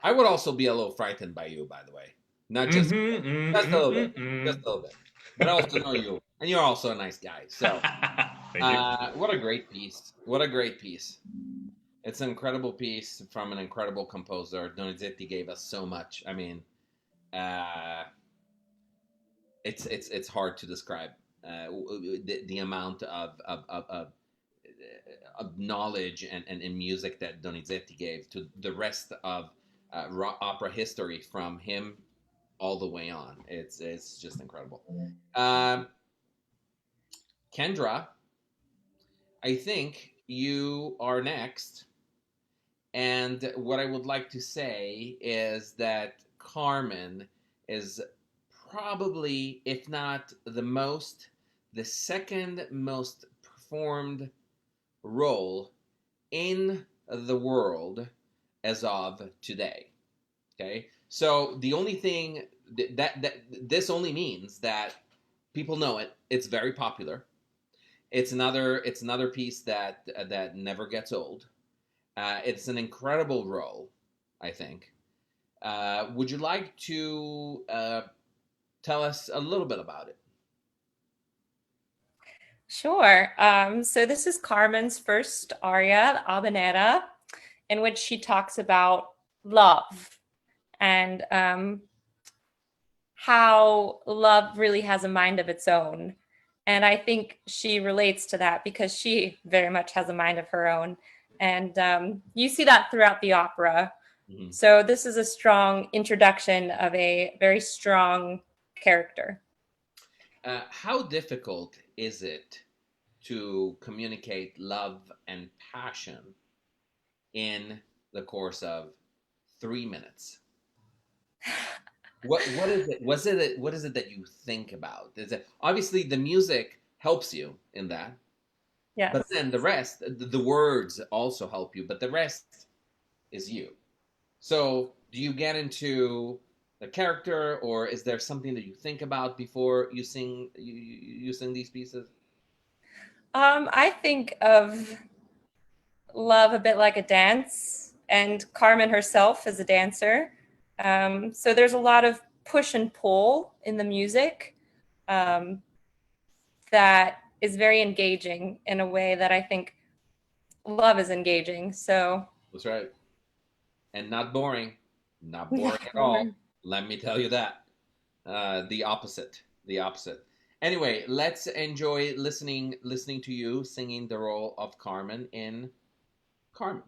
Speaker 2: I would also be a little frightened by you, by the way. Not just just a little bit, just a little bit. But I also know you, and you're also a nice guy. So,
Speaker 4: Thank you.
Speaker 2: what a great piece! What a great piece! It's an incredible piece from an incredible composer. Donizetti gave us so much. I mean, it's hard to describe the amount of knowledge and music that Donizetti gave to the rest of opera history from him all the way on. It's just incredible. Kendra, I think you are next. And what I would like to say is that Carmen is probably, if not the second most performed role in the world as of today. Okay, so the only thing that this only means that people know it. It's very popular. It's another piece that never gets old. It's an incredible role, I think. Would you like to tell us a little bit about it?
Speaker 3: Sure. So this is Carmen's first aria, Habanera, in which she talks about love and how love really has a mind of its own. And I think she relates to that because she very much has a mind of her own. And you see that throughout the opera.
Speaker 2: Mm-hmm.
Speaker 3: So this is a strong introduction of a very strong character.
Speaker 2: How difficult is it to communicate love and passion in the course of 3 minutes? What is it? What is it that you think about? Is it obviously the music helps you in that?
Speaker 3: Yes.
Speaker 2: But then the rest, the words also help you, but the rest is you. So do you get into the character, or is there something that you think about before you sing these pieces?
Speaker 3: I think of love a bit like a dance, and Carmen herself is a dancer. So there's a lot of push and pull in the music that is very engaging in a way that I think love is engaging. So
Speaker 2: That's right. And not boring. Not boring at all. Let me tell you that. The opposite. Anyway, let's enjoy listening to you singing the role of Carmen in Carmen.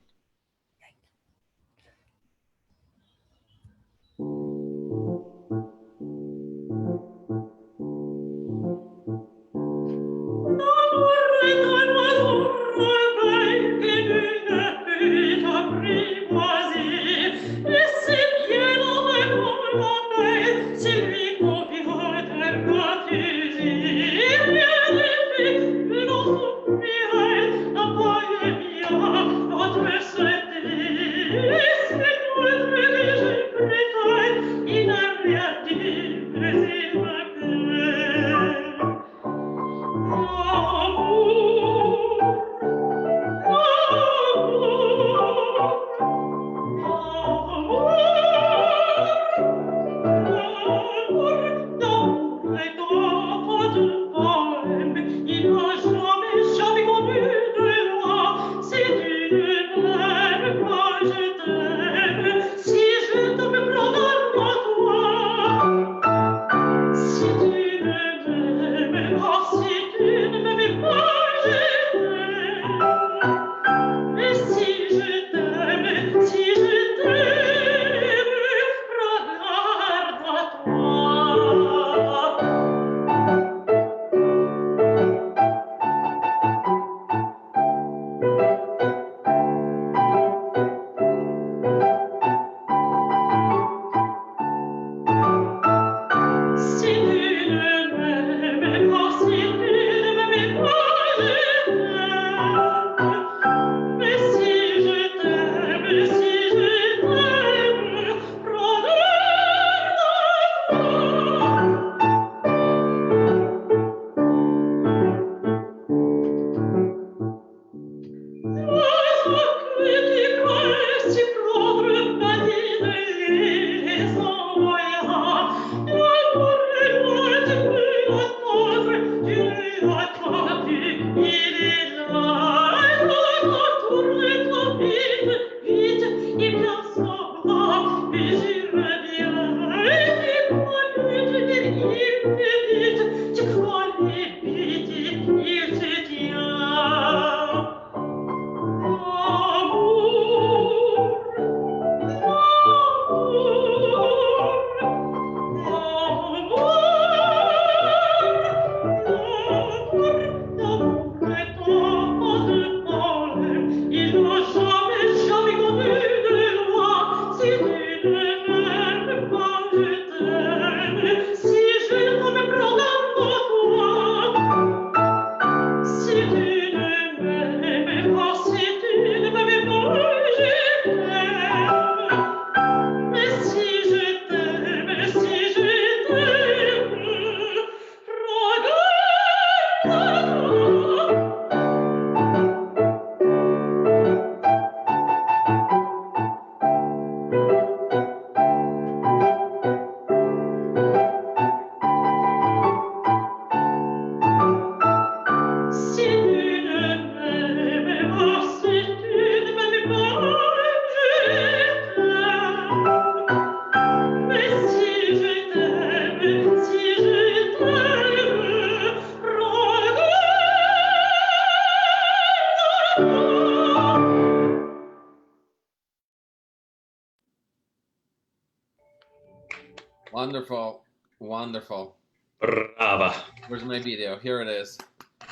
Speaker 2: Wonderful, wonderful.
Speaker 4: Brava.
Speaker 2: Where's my video? Here it is.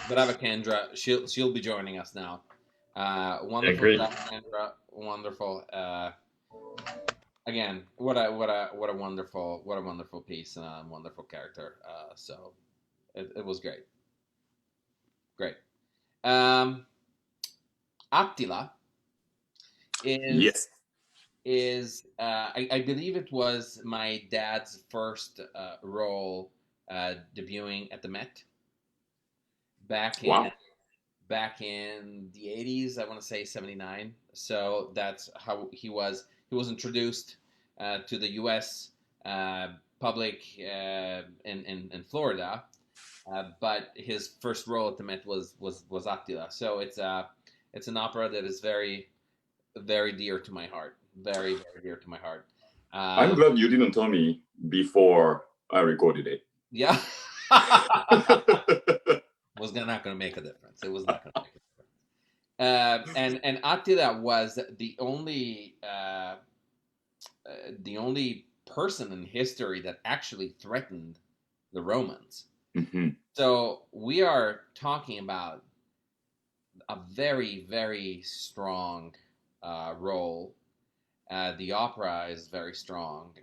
Speaker 2: Brava Kendra. She'll be joining us now. Wonderful
Speaker 4: great.
Speaker 2: job, Kendra. Wonderful. Again, what a wonderful piece and a wonderful character. So it was great. Great. Attila
Speaker 5: Yes.
Speaker 2: is I believe it was my dad's first role debuting at the Met back in
Speaker 5: Wow.
Speaker 2: back in the 80s. I want to say 79. So that's how he was introduced to the US public in Florida, but his first role at the Met was Attila. So it's an opera that is very dear to my heart. Very dear to my heart.
Speaker 5: I'm glad you didn't tell me before I recorded it.
Speaker 2: Yeah. Was not going to make a difference. It was not going to make a difference. And Attila was the only person in history that actually threatened the Romans.
Speaker 5: Mm-hmm.
Speaker 2: So we are talking about a very strong role. The opera is very strong.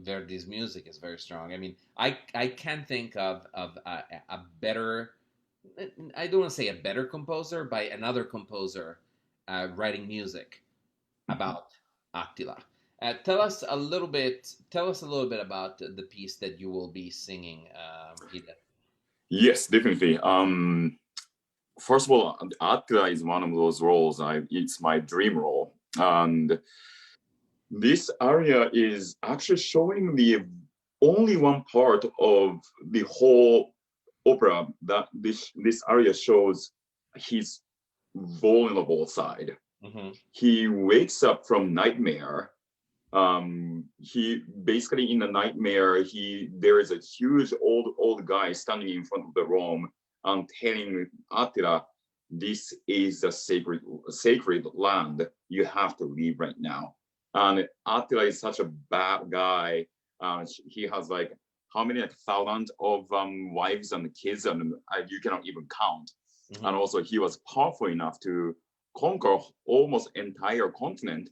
Speaker 2: Verdi's music is very strong. I mean, I can't think of a better. I don't want to say a better composer, by another composer writing music about Attila. Tell us a little bit about the piece that you will be singing, Ida.
Speaker 5: Yes, definitely. First of all, Attila is one of those roles. It's my dream role, and this aria is actually showing the only one part of the whole opera that this aria shows his vulnerable side.
Speaker 2: Mm-hmm.
Speaker 5: He wakes up from nightmare. He basically, in the nightmare, there is a huge old guy standing in front of the room and telling Attila, this is a sacred land. You have to leave right now. And Attila is such a bad guy. He has like how many, like thousands of wives and kids, and you cannot even count. Mm-hmm. And also, he was powerful enough to conquer almost entire continent,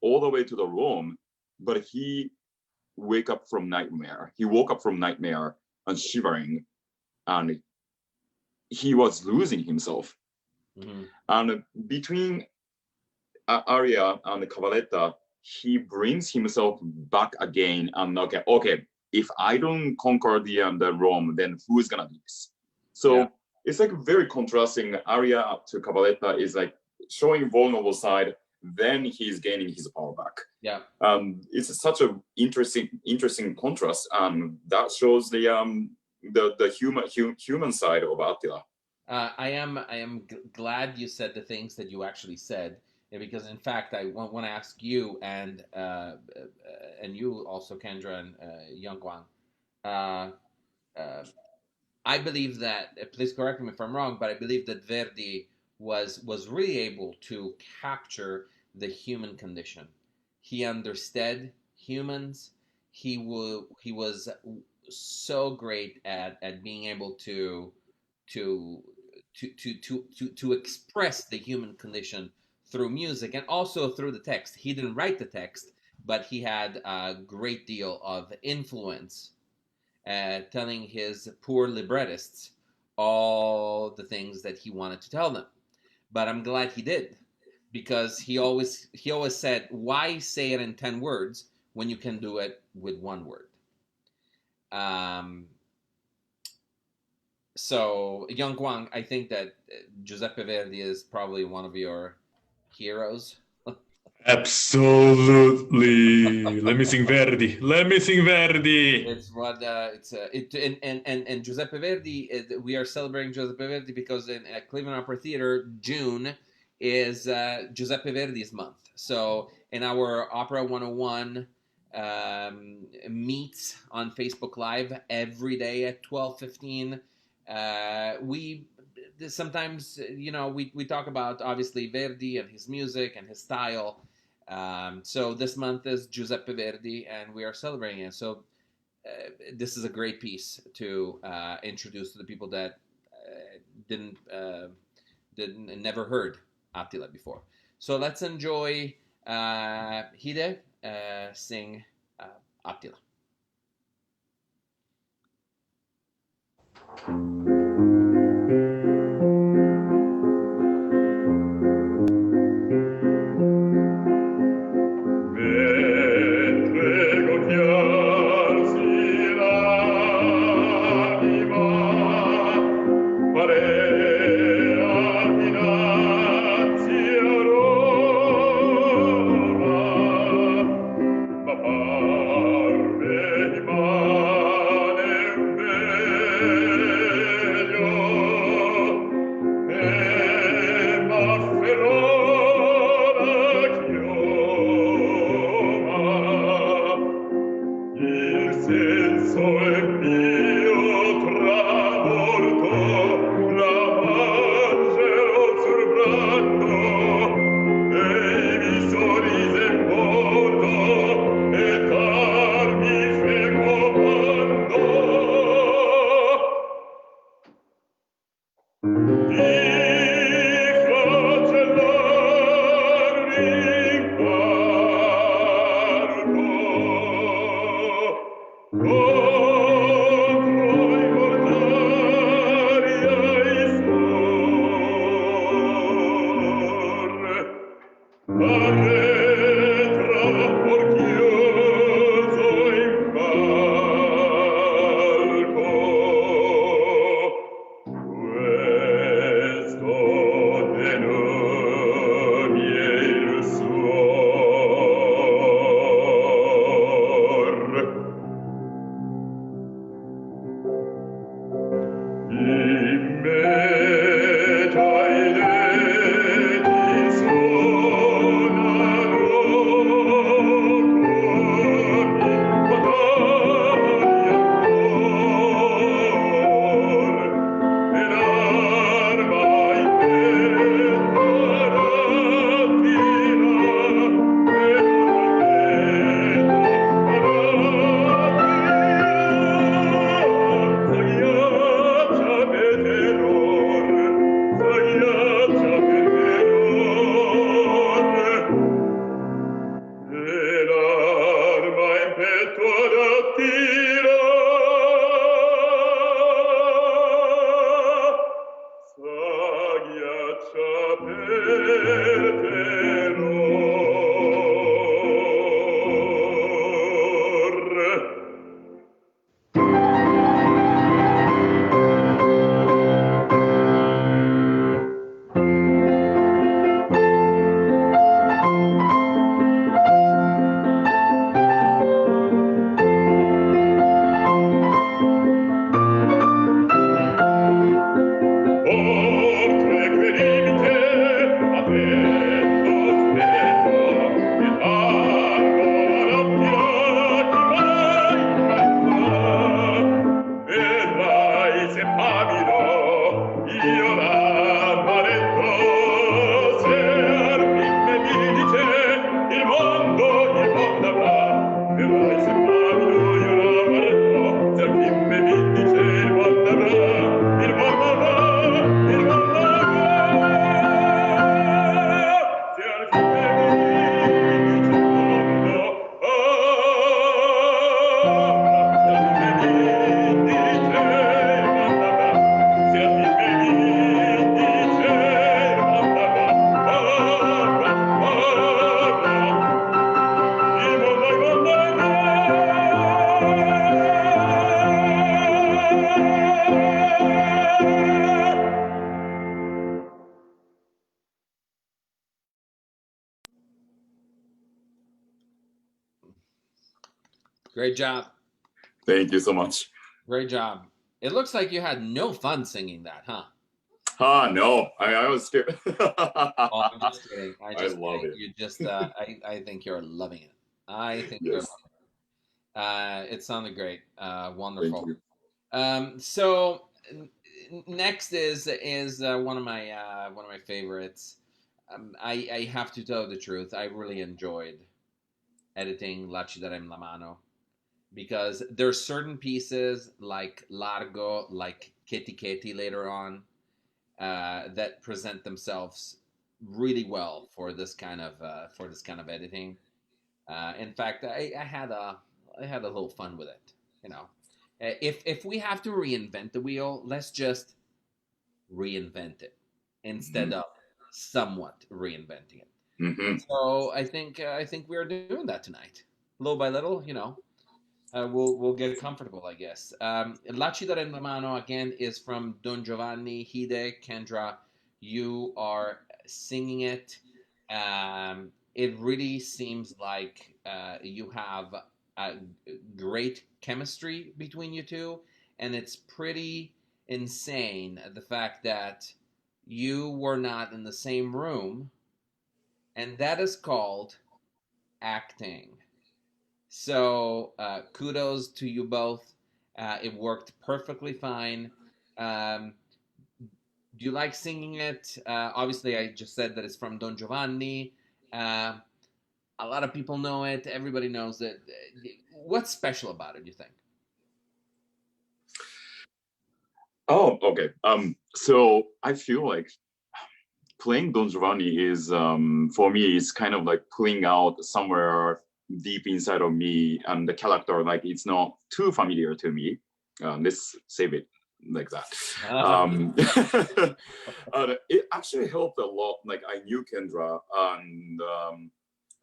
Speaker 5: all the way to the Rome. But he woke up from nightmare and shivering, and he was losing himself. Mm-hmm. And between aria and cavaletta, he brings himself back again. And okay, if I don't conquer the Rome, then who's gonna do this? So it's like very contrasting. Aria to cavaletta is like showing vulnerable side, then he's gaining his power back.
Speaker 2: Yeah.
Speaker 5: It's such an interesting contrast. That shows the human side of Attila.
Speaker 2: I am glad you said the things that you actually said, because in fact I want to ask you and you also, Kendra and Youngwang. I believe that, please correct me if I'm wrong, but I believe that Verdi was really able to capture the human condition. He understood humans. He was so great at being able to express the human condition through music and also through the text. He didn't write the text, but he had a great deal of influence, telling his poor librettists all the things that he wanted to tell them. But I'm glad he did, because he always said, why say it in 10 words when you can do it with one word? So, Youngwang, I think that Giuseppe Verdi is probably one of your heroes.
Speaker 4: Absolutely. Let me sing Verdi.
Speaker 2: It's what and Giuseppe Verdi. We are celebrating Giuseppe Verdi because at Cleveland Opera Theater, June is Giuseppe Verdi's month. So in our Opera 101 meets on Facebook Live every day at 12:15. We sometimes, we talk about obviously Verdi and his music and his style, So this month is Giuseppe Verdi, and we are celebrating it. So this is a great piece to introduce to the people that didn't never heard Attila before. So let's enjoy Hide sing Attila. Great job.
Speaker 5: Thank you so much.
Speaker 2: Great job. It looks like you had no fun singing that, huh?
Speaker 5: No, I was scared.
Speaker 2: Oh, I'm just kidding.
Speaker 5: I love it.
Speaker 2: You just, I think you're loving it. I think
Speaker 5: Yes.
Speaker 2: you're loving it. It sounded great. Wonderful.
Speaker 5: Thank you.
Speaker 2: So next is one of my favorites. I have to tell the truth. I really enjoyed editing La Ci darem la mano because there's certain pieces like Largo, like Kitty Kitty later on, that present themselves really well for this kind of editing. In fact, I had a little fun with it. You know, if we have to reinvent the wheel, let's just reinvent it instead of somewhat reinventing it.
Speaker 5: Mm-hmm.
Speaker 2: So I think we are doing that tonight, little by little. You know, we'll get comfortable, I guess. La Ci darem la mano again is from Don Giovanni. Hide, Kendra, you are singing it. It really seems like you have a great chemistry between you two, and it's pretty insane the fact that you were not in the same room, and that is called acting. So kudos to you both. It worked perfectly fine. Do you like singing it? Obviously, I just said that it's from Don Giovanni. A lot of people know it. Everybody knows it. What's special about it, you think?
Speaker 5: Oh, okay. So I feel like playing Don Giovanni is, for me, it's kind of like pulling out somewhere deep inside of me, and the character, like, it's not too familiar to me. Let's save it like that. It actually helped a lot. Like, I knew Kendra, and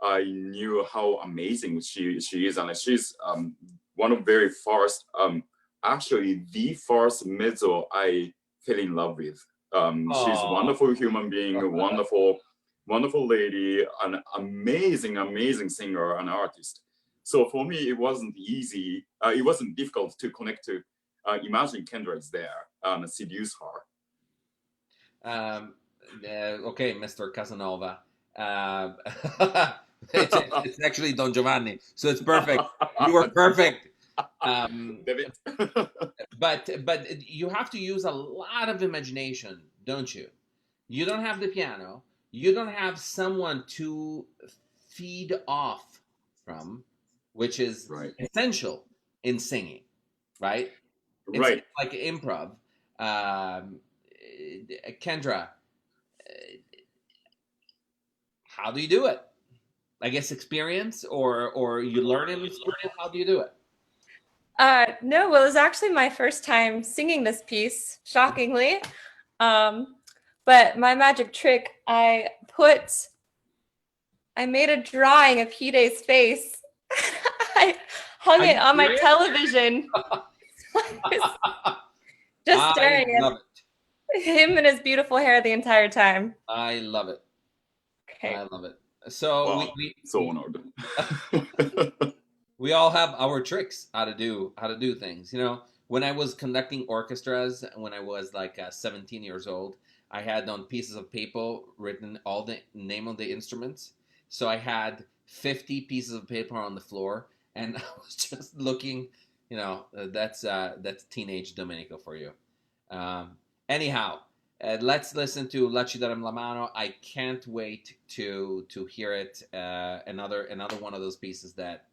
Speaker 5: I knew how amazing she is, and she's one of very first, actually the first mezzo I fell in love with. She's a wonderful human being, a wonderful lady, an amazing singer and artist. So for me, it wasn't easy. It wasn't difficult to connect to. Imagine Kendra is there and seduce her.
Speaker 2: Okay, Mr. Casanova. It's actually Don Giovanni, so it's perfect. You were perfect.
Speaker 5: David.
Speaker 2: But you have to use a lot of imagination, don't you? You don't have the piano. You don't have someone to feed off from, which is essential in singing, right? It's like improv. Kendra, how do you do it? I guess experience, or you learn in experience. How do you do it?
Speaker 3: No, well, it was actually my first time singing this piece, shockingly. But my magic trick, I made a drawing of Hide's face. I hung it on my television. Just staring at him and his beautiful hair the entire time.
Speaker 2: I love it.
Speaker 3: Okay.
Speaker 2: I love it. So
Speaker 5: wow, so honored.
Speaker 2: We all have our tricks how to do things. You know, when I was conducting orchestras, when I was like 17 years old, I had on pieces of paper written all the name of the instruments. So I had 50 pieces of paper on the floor, and I was just looking. You know, that's teenage Domenico for you. Anyhow, let's listen to La Ci darem la mano. I can't wait to hear it. Another one of those pieces that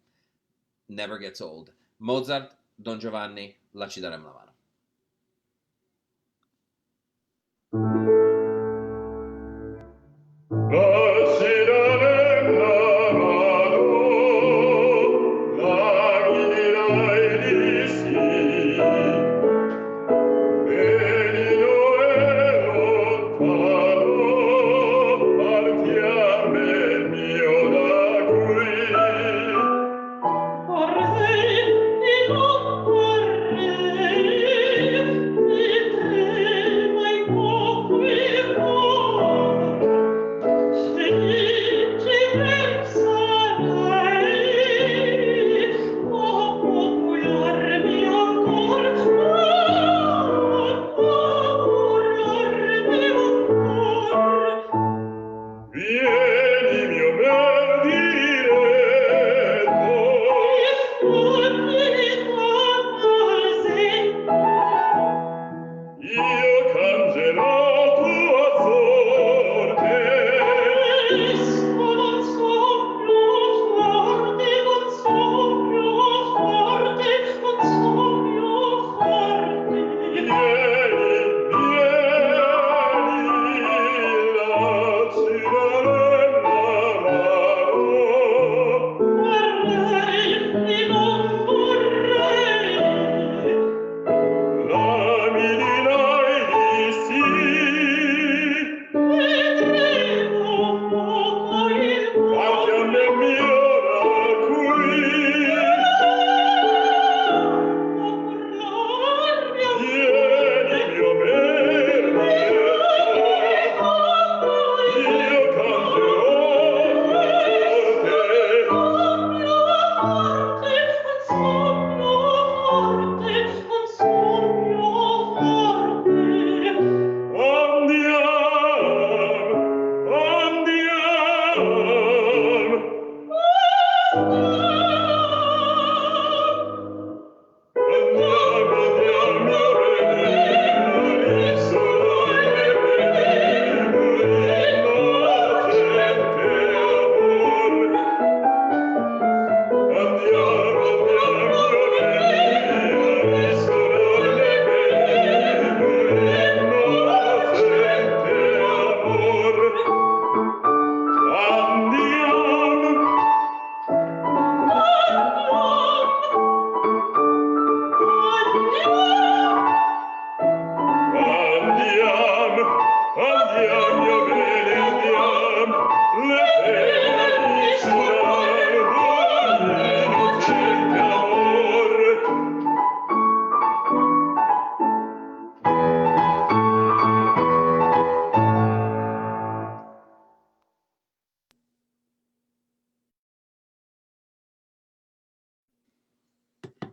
Speaker 2: never gets old. Mozart, Don Giovanni, La Ci darem la mano.
Speaker 6: Sì.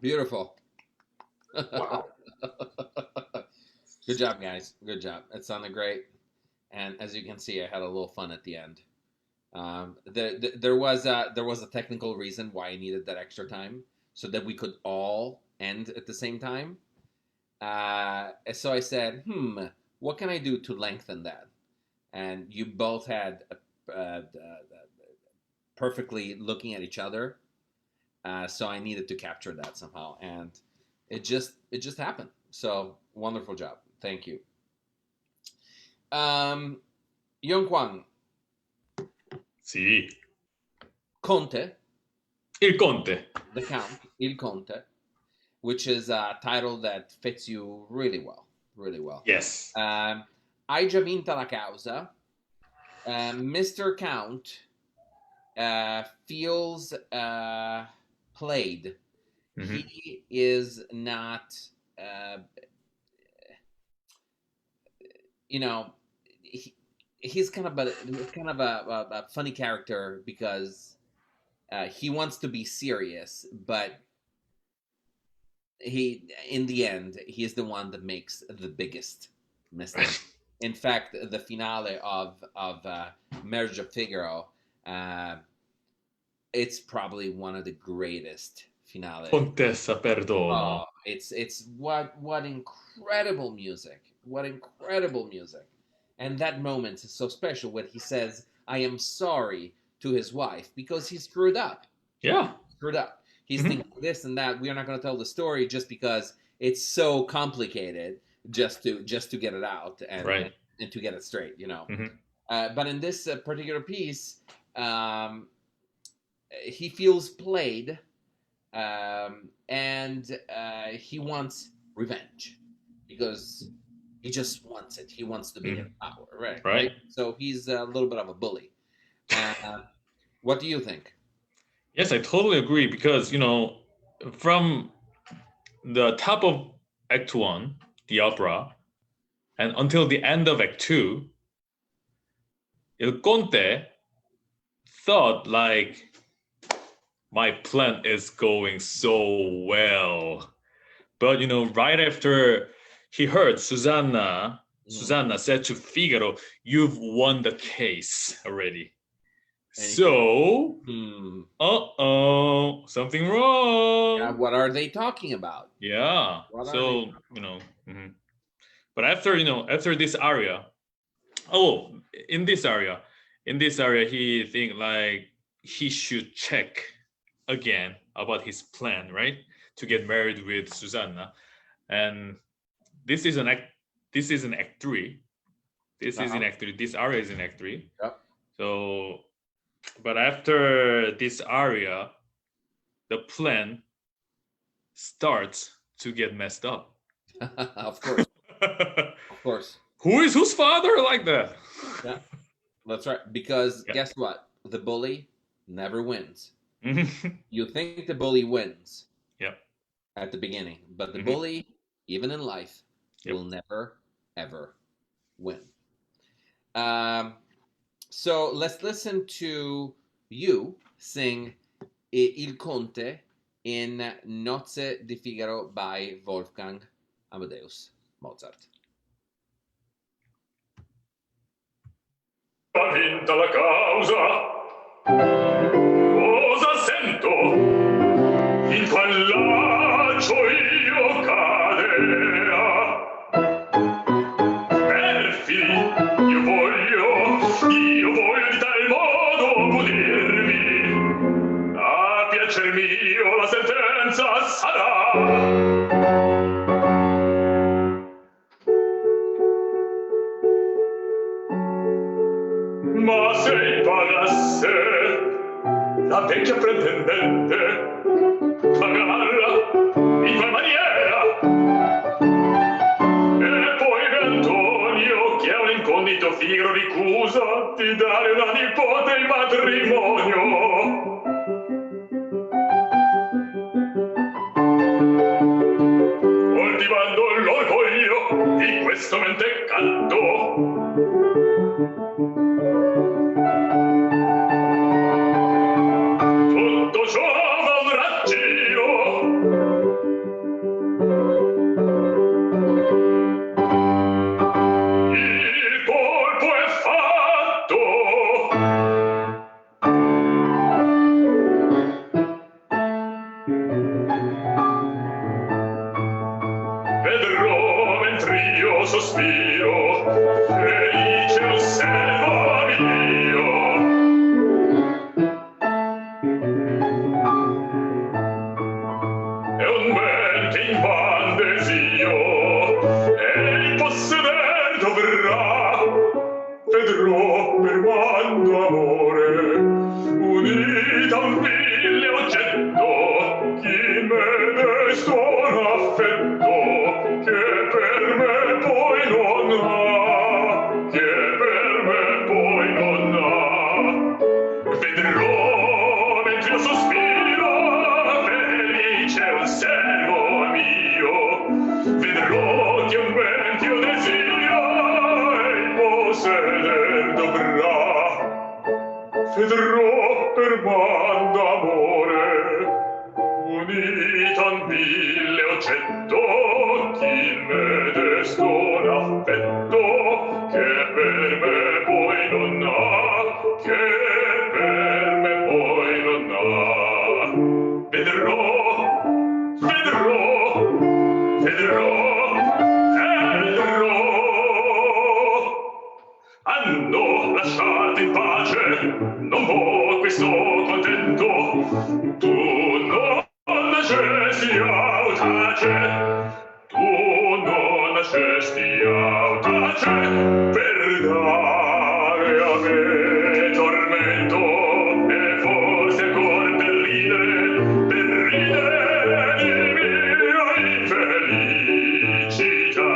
Speaker 2: Beautiful.
Speaker 5: Wow.
Speaker 2: Good job, guys. Good job. It sounded great. And as you can see, I had a little fun at the end. There was a technical reason why I needed that extra time so that we could all end at the same time. So I said, what can I do to lengthen that? And you both had perfectly looking at each other. So I needed to capture that somehow, and it just happened. So wonderful job. Thank you. Yongkwang,
Speaker 4: Sì.
Speaker 2: Conte,
Speaker 4: Il Conte.
Speaker 2: the Count, Il Conte, which is a title that fits you really well, really well.
Speaker 4: Yes.
Speaker 2: Hai già vinta la causa. Mr. Count feels played.
Speaker 4: Mhm.
Speaker 2: He is not, he's kind of a funny character because he wants to be serious, but in the end, he is the one that makes the biggest mistake. In fact, the finale of Marriage of Figaro, it's probably one of the greatest finales.
Speaker 4: Contessa perdono.
Speaker 2: Oh, it's what incredible music! What incredible music! And that moment is so special when he says, "I am sorry" to his wife because he screwed up.
Speaker 4: Yeah.
Speaker 2: Screwed up. He's
Speaker 4: Mhm.
Speaker 2: thinking this and that. We are not going to tell the story just because it's so complicated. Just to get it out and
Speaker 4: Right.
Speaker 2: and to get it straight,
Speaker 4: Mhm.
Speaker 2: But in this particular piece, he feels played, and he wants revenge because he just wants it. He wants to be in power, right?
Speaker 4: Right.
Speaker 2: So he's a little bit of a bully. What do you think?
Speaker 4: Yes, I totally agree because, from the top of Act 1, the opera, and until the end of Act 2, Il Conte thought like, my plan is going so well. But, right after he heard Susanna said to Figaro, you've won the case already.
Speaker 2: And he
Speaker 4: So, something wrong.
Speaker 2: What are they talking about?
Speaker 4: Yeah.
Speaker 2: What are
Speaker 4: So, mhm. But after this area, in this area, he think like he should check again about his plan, right? To get married with Susanna. And this is in Act 3. This is in Act 3. This aria is in Act 3.
Speaker 2: Yep.
Speaker 4: So, but after this aria, the plan starts to get messed up.
Speaker 2: Of course. Of course.
Speaker 4: Who is whose father like that?
Speaker 2: Yeah, that's right. Because
Speaker 4: Yeah.
Speaker 2: guess what? The bully never wins.
Speaker 4: Mhm.
Speaker 2: You think the bully wins
Speaker 4: Yeah.
Speaker 2: at the beginning, but the
Speaker 4: Mhm.
Speaker 2: bully, even in life,
Speaker 4: Yep.
Speaker 2: will never, ever win. So let's listen to you sing Il Conte in Nozze di Figaro by Wolfgang Amadeus Mozart.
Speaker 6: Va vinta la causa. Cosa sento? In qual laccio io cadea. Perfidi, io voglio di tal modo godermi. A piacer mio la sentenza sarà. Ma se pagasse la vecchia pretendente, pagarla in qual maniera? E poi Antonio, che è un incondito Figaro, ricusa di dare una nipote in matrimonio. Coltivando l'orgoglio di questo mentecanto, tutto ciò va un raggio sospiro, felice osservo mio. È un ben che invan desio, e il posseder dovrà, vedrò per quanto amore, unita a un vile oggetto, chi me desto un affetto, che per me poi non ha, che per me poi non ha. Vedrò mentre io sospiro, felice osservo mio, vedrò che un ben che io desio e il posseder dovrà, vedrò per quanto amore, unita un vile oggetto, chi me desto un affetto, che per me poi non ha, che per me poi non ha. Vedrò, vedrò, vedrò, vedrò. Hanno lasciato in pace, non può questo contento, tu non nascesti audace, tu non nascesti audace, per dare a me tormento, e forse ancor per ridere di mia infelicità.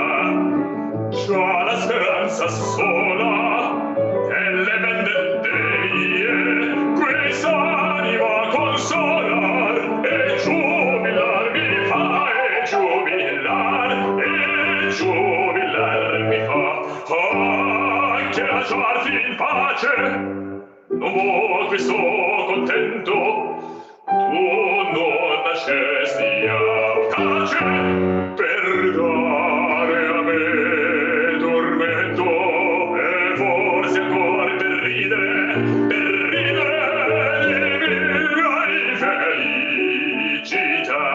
Speaker 6: Già la speranza sola delle vendette mie, quest'anima consolar e giubilar mi fa, e giubilar mi fa. Anche lasciarti in pace non vuol questo contento, tu non nascesti audace, per dare a me tormento, e forse ancora per ridere di mia infelicità.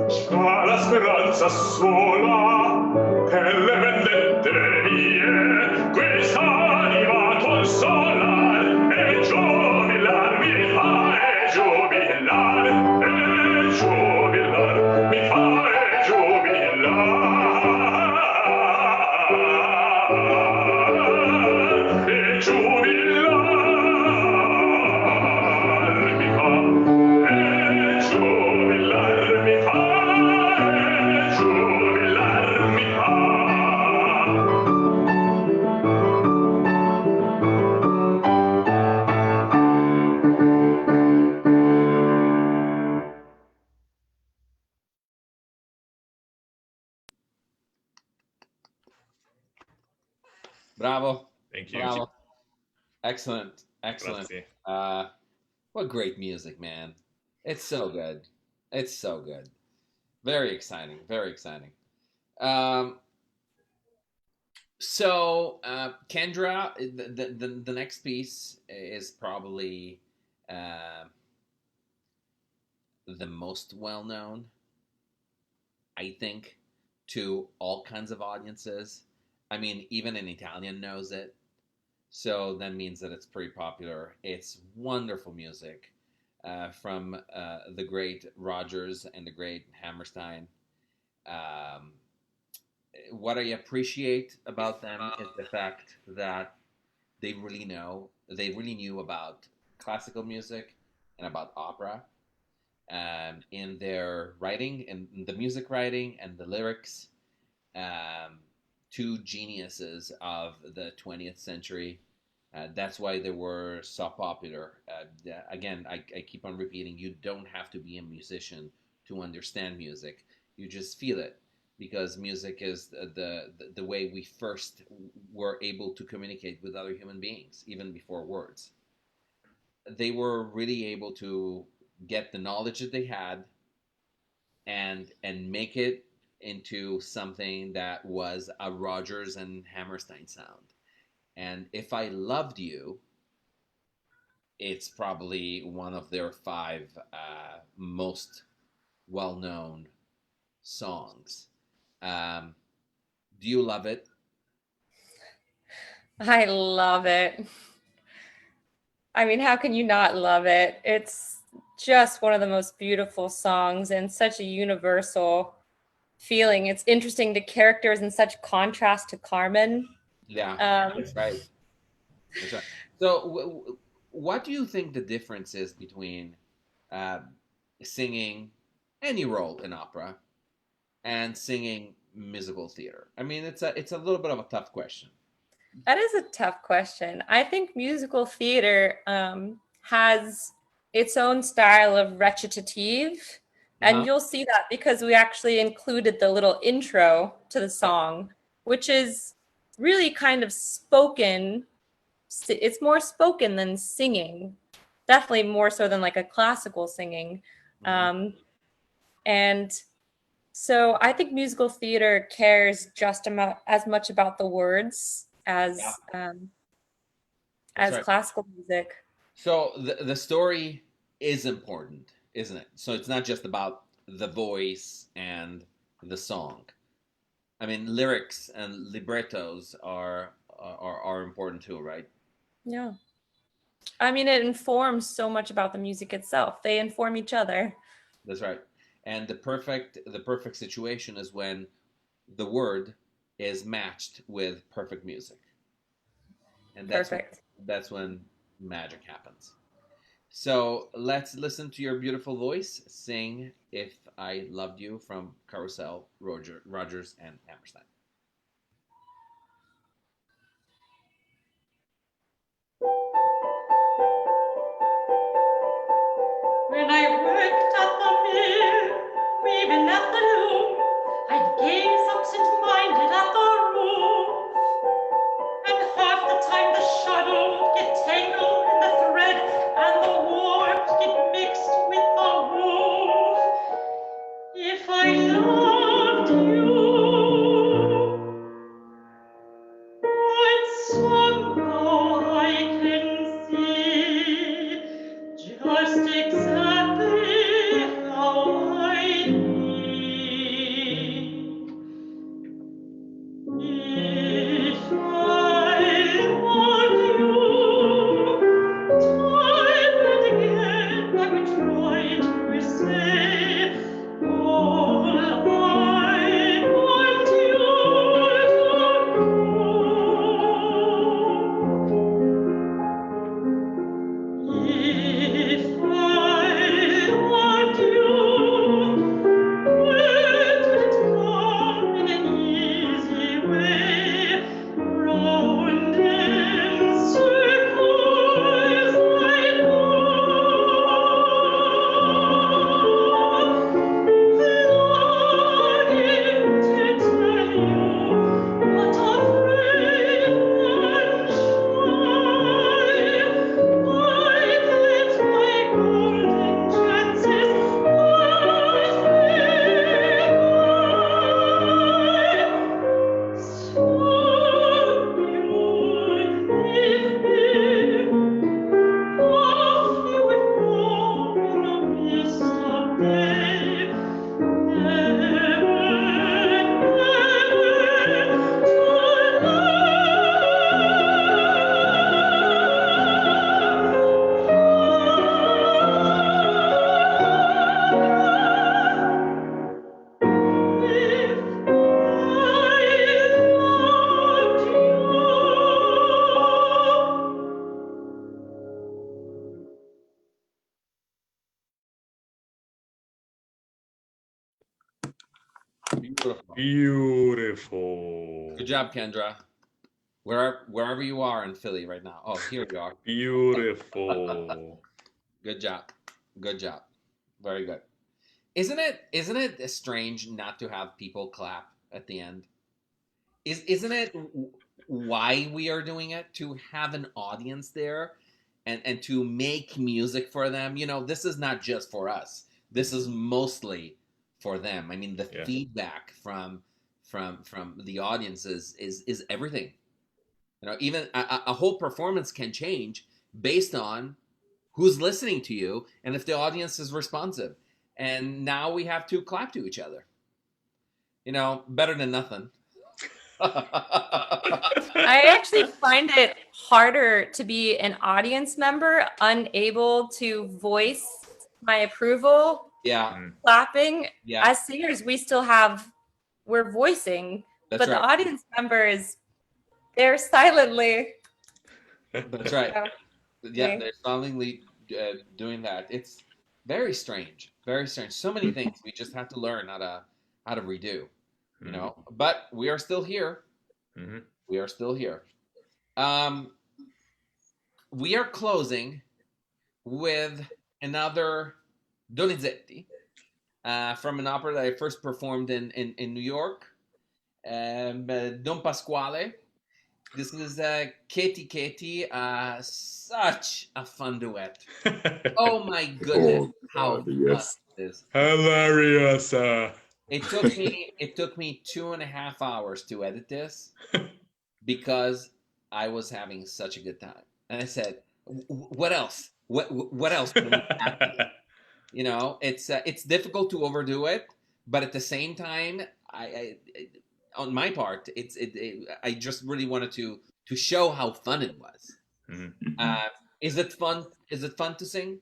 Speaker 6: C'ha la speranza sola e le vendette mie, quest'anima consolar e giubilar mi fa, e giubilar mi fa, e giubilar mi fa, e giubilar mi fa, e giubilar mi fa.
Speaker 2: Bravo.
Speaker 4: Thank you.
Speaker 2: Bravo. Excellent. Excellent.
Speaker 4: Grazie.
Speaker 2: What great music, man. It's so good. It's so good. Very exciting. Very exciting. Kendra, the next piece is probably the most well known, I think, to all kinds of audiences. I mean, even an Italian knows it. So that means that it's pretty popular. It's wonderful music from the great Rogers and the great Hammerstein. What I appreciate about them is the fact that they really knew about classical music and about opera. In their writing, in the music writing and the lyrics, two geniuses of the 20th century. That's why they were so popular. Again, I keep on repeating, you don't have to be a musician to understand music. You just feel it, because music is the way we first were able to communicate with other human beings, even before words. They were really able to get the knowledge that they had and make it into something that was a Rogers and Hammerstein sound. And If I Loved You, it's probably one of their 5 most well-known songs. Do you love it?
Speaker 3: I love it. I mean, how can you not love it? It's just one of the most beautiful songs and such a universal feeling. It's interesting. The characters in such contrast to Carmen.
Speaker 2: Yeah,
Speaker 3: Um,
Speaker 2: that's right. That's right. So, what do you think the difference is between uh, singing any role in opera and singing musical theater? I mean, it's a little bit of a tough question.
Speaker 3: That is a tough question. I think musical theater has its own style of recitative,
Speaker 2: Uh-huh.
Speaker 3: and you'll see that because we actually included the little intro to the song, which is really kind of spoken. It's more spoken than singing, definitely more so than like a classical singing. Um, and so I think musical theater cares just as much about the words as
Speaker 2: Yeah. That's right.
Speaker 3: classical music.
Speaker 2: So the story is important, isn't it? So it's not just about the voice and the song. I mean, lyrics and librettos are important too, right?
Speaker 3: Yeah. I mean, it informs so much about the music itself. They inform each other.
Speaker 2: That's right. And the perfect situation is when the word is matched with perfect music. And
Speaker 3: Perfect.
Speaker 2: that's when magic happens. So let's listen to your beautiful voice sing If I Loved You from Carousel, Rogers, and Hammerstein.
Speaker 7: When I worked at the mill, weaving at the loom, I'd gaze absent-minded at the roof, and half the time the shuttle get tangled in the thread, and the warp get mixed with the woof. If I loved you, but somehow I can see just exactly how I need. If I loved you, time and again I would try to say all I want you to know. If I loved you, where did it come in an easy way? Round in circles I go, longing to tell you, but afraid and shy. I let my golden chances pass me by. So beautiful, off you would go in a mist of day, never, never to
Speaker 2: Beautiful.
Speaker 4: Beautiful.
Speaker 2: Good job, Kendra. Wherever you are in Philly right now. Oh, here you are.
Speaker 4: Beautiful.
Speaker 2: Good job. Good job. Very good. Isn't it strange not to have people clap at the end? Isn't it why we are doing it, to have an audience there and to make music for them? You know, this is not just for us. This is mostly for them. I mean, the
Speaker 4: Yeah.
Speaker 2: feedback from the audience is everything. You know, even a whole performance can change based on who's listening to you and if the audience is responsive. And now we have to clap to each other. You know, better than nothing.
Speaker 3: I actually find it harder to be an audience member, unable to voice my approval,
Speaker 2: Yeah,
Speaker 3: clapping.
Speaker 2: yeah,
Speaker 3: As singers, we're voicing,
Speaker 2: that's
Speaker 3: but the
Speaker 2: right.
Speaker 3: audience member is there silently.
Speaker 2: That's right.
Speaker 3: So,
Speaker 2: Yeah,
Speaker 3: okay.
Speaker 2: they're solemnly doing that. It's very strange, very strange. So many things we just have to learn how to redo, you know. But we are still here.
Speaker 4: Mhm.
Speaker 2: We are still here. We are closing with another Donizetti from an opera that I first performed in New York, Don Pasquale. This is Katie Katie, such a fun duet. Oh my goodness,
Speaker 5: Oh,
Speaker 2: how
Speaker 5: God,
Speaker 2: fun
Speaker 5: yes.
Speaker 2: it is.
Speaker 4: Hilarious.
Speaker 2: It took me 2.5 hours to edit this because I was having such a good time. And I said, what else? What else can we add to this?" You know, it's difficult to overdo it, but at the same time, I on my part, I just really wanted to show how fun it was.
Speaker 4: Mhm.
Speaker 2: Is it fun? Is it fun to sing?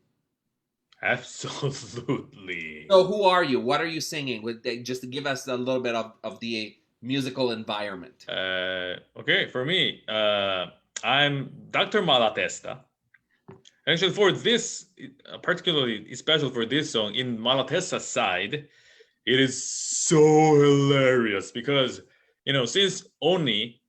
Speaker 4: Absolutely.
Speaker 2: So, who are you? What are you singing? Just to give us a little bit of the musical environment.
Speaker 4: Okay, for me, I'm Dr. Malatesta. Actually, for this, particularly special for this song, in Malatesta's side, it is so hilarious because, since only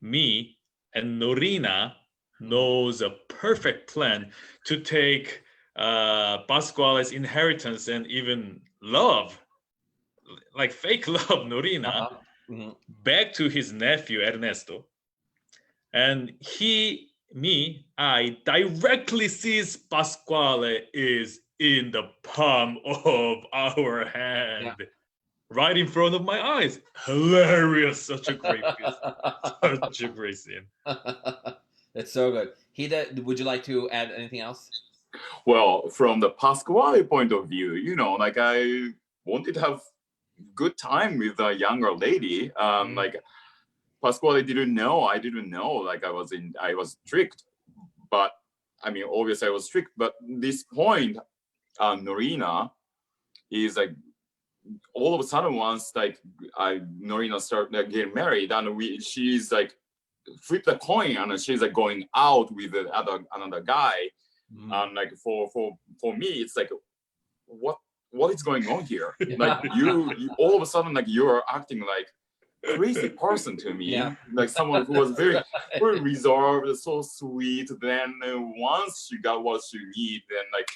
Speaker 4: me and Norina knows a perfect plan to take Pasquale's inheritance and even love, like fake love Norina,
Speaker 2: Mhm.
Speaker 4: back to his nephew Ernesto. And I directly sees Pasquale is in the palm of our hand, right in front of my eyes. Hilarious, such a great piece, such a great scene.
Speaker 2: It's so good. Hida, would you like to add anything else?
Speaker 5: Well, from the Pasquale point of view, like I wanted to have good time with a younger lady. Like Pasquale didn't know, I didn't know. Like I was strict, but I mean, obviously I was strict. But this point, Norina is like all of a sudden once like Norina started getting married, and she's like flip the coin and she's like going out with another guy. And like for me, it's like what is going on here? Like you all of a sudden like you're acting like crazy person to me, like someone who was very reserved, so sweet. Then once she got what she need, then like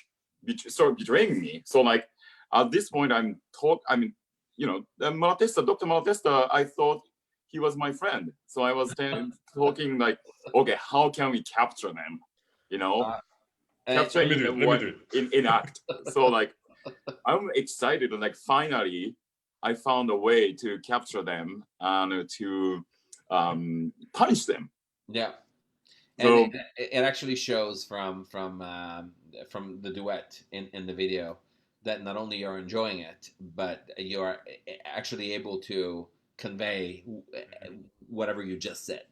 Speaker 5: start betraying me. So like at this point, Malatesta, Dr. Malatesta, I thought he was my friend. So I was talking like, okay, how can we capture them? Capture in act. So like I'm excited and like finally I found a way to capture them and to punish them.
Speaker 2: Yeah,
Speaker 5: so
Speaker 2: and it actually shows from the duet in the video that not only you're enjoying it, but you are actually able to convey whatever you just said.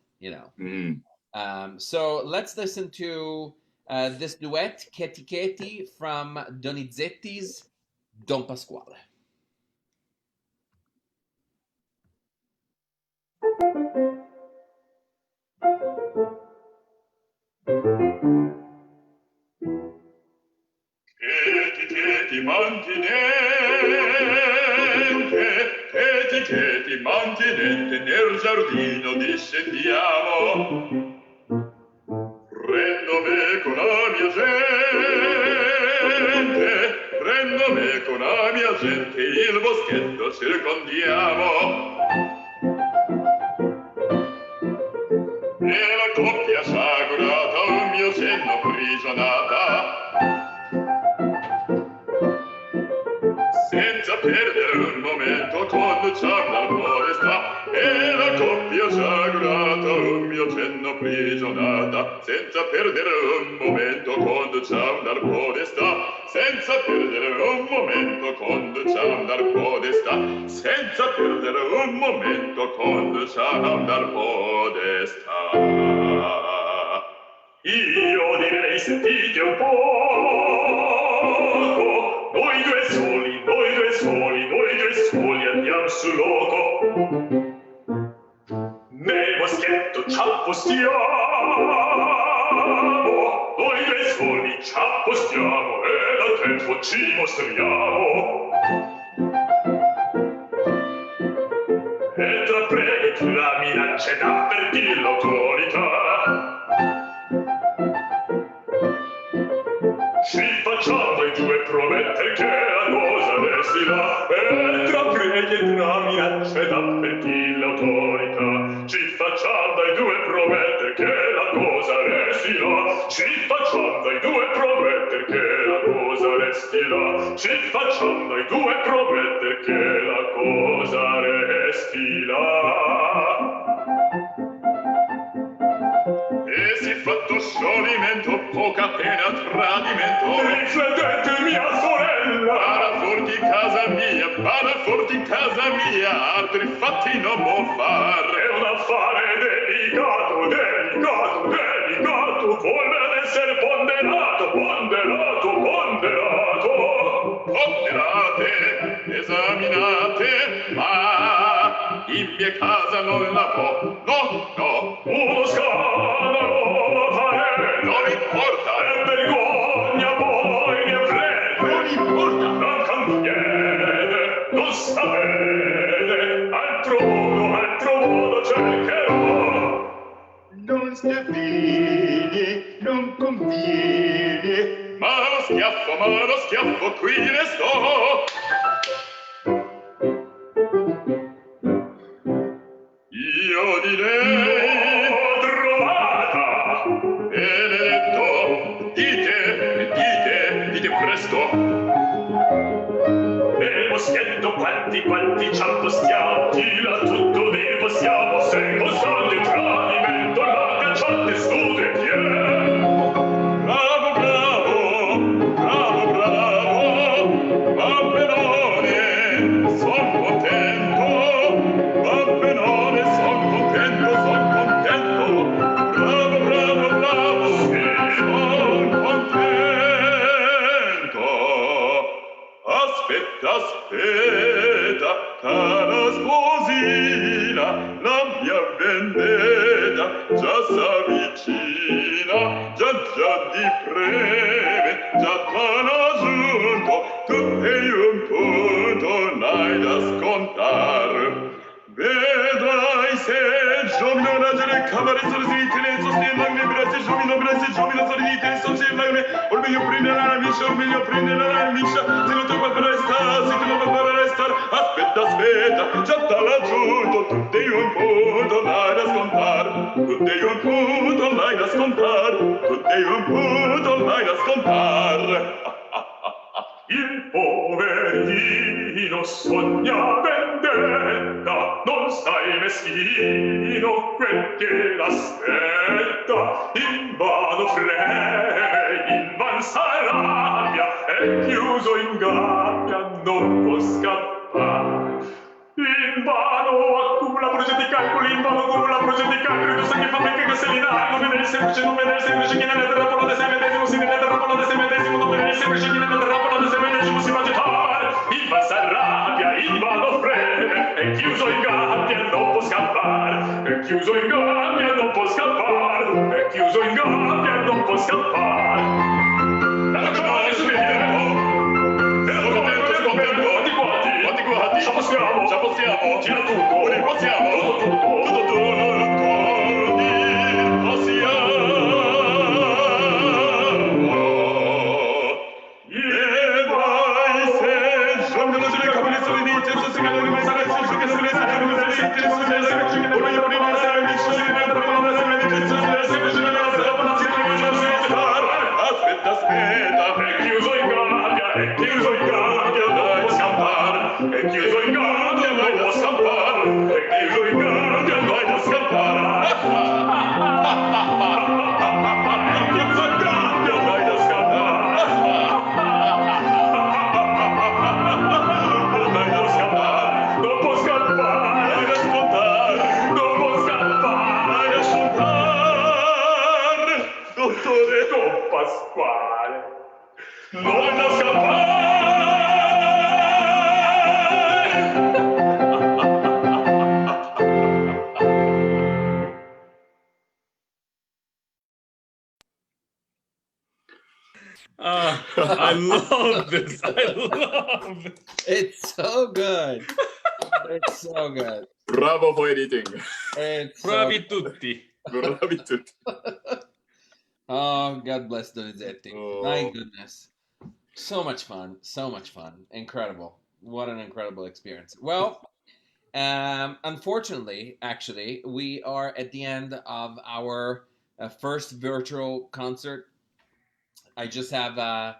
Speaker 2: So let's listen to this duet, Katie Katie, from Donizetti's Don Pasquale.
Speaker 6: Chieti mantinente, nel giardino discendiamo. Prendo me con la mia gente, il boschetto circondiamo. E la coppia sagrata, un mio senno prigionata. Senza perdere un momento conduciam dal foresta, e la coppia sagrata un mio cenno prigionata. Senza perdere un momento conduciam dal foresta, senza perdere un momento conduciamo dal podestà, senza perdere un momento conduciamo dal podestà. Io direi sentite un poco, noi due soli, noi due soli, noi due soli andiamo sul loco. Nel moschetto ci appostiamo, noi due soli ci appostiamo e da tempo ci mostriamo. E tra preghi tra minacce d'avvertir l'autorità, ci facciamo i due promettere che la cosa restirà. E tra preghi e tra minacce d'avvertir l'autorità, ci facciamo i due promettere che la cosa restirà. Ci facciamo i due promettere che la cosa restirà. Ci facciamo i due promettere che la cosa restirà. E si fatto scioglimento, poca pena tradimento. Riflettete mia sorella, vada forti in casa mia, vada forti in casa mia, altri fatti non può fare. È un affare delicato, delicato, delicato, vuole essere ponderato, ponderato, ponderato. Ponderate, esaminate, ma in mia casa non la può, no, no, uno scandalo fare, non importa, è vergogna poi ne prende, non importa, non conviene, non sapete, altro modo cercherò. Non schiaffini, non conviene, ma lo schiaffo qui restò. Io direi l'ho trovata. Benedetto, dite presto. Nel moschetto quanti ci appostiamo, chi là tutto ne possiamo, se costante il tradimento la cacciate su tre piedi. Bravo, bravo, bravo, bravo, va benone, son contento, va benone, son contento, bravo, bravo, bravo, sì, son contento. Aspetta, cara sposina, la mia vendetta già s'avvicina, già di preme, già t'hanno giunto, tu sei un punto, n'hai da scontar. Vedrai se giovino raggiore cavare sorridite, le sostiene le braccia, giovino sorridite, sostiene le or meglio prendere la miscia, se non te va per restare, aspetta, già t'ha raggiunto, tu sei un punto, n'hai da scontar, tu sei un punto, n'hai da scontar, tu sei un punto, n'hai da scontar. Il poverino sogna vendetta, non stai meschino quel che l'aspetta, invano freme, invan s'arrabbia, è chiuso in gabbia, non può scappare. Invano accumula progetti di calcoli, invano accumula progetti di calcoli, tu sai che fabbrica che se li dà, non vede il semplice, chi nelle terrapolo de se medesimo, si nelle terrapolo de se medesimo, non vede il semplice, chi nelle terrapolo de se medesimo, si fa gettare, invan s'arrabbia, invano freme, è chiuso in gabbia, non può scappare, è chiuso in gabbia, non può scappare, è chiuso in gabbia, non può scappare. La ragione su di ci appostiamo, tira tutto, possiamo, tutto, aspetta, è chiuso in gabbia, non può scappare, è chiuso in gabbia, non può scappare, è chiuso in gabbia, non può scappare. È chiuso in gabbia, non può scappare.
Speaker 4: love this. I love this.
Speaker 2: It's so good. It's so good.
Speaker 5: Bravo for editing.
Speaker 2: It's so
Speaker 4: Bravi tutti.
Speaker 5: Bravi tutti.
Speaker 2: Oh, God bless Donizetti.
Speaker 5: Oh.
Speaker 2: My goodness. So much fun. So much fun. Incredible. What an incredible experience. Well, unfortunately, actually, we are at the end of our first virtual concert. I just have a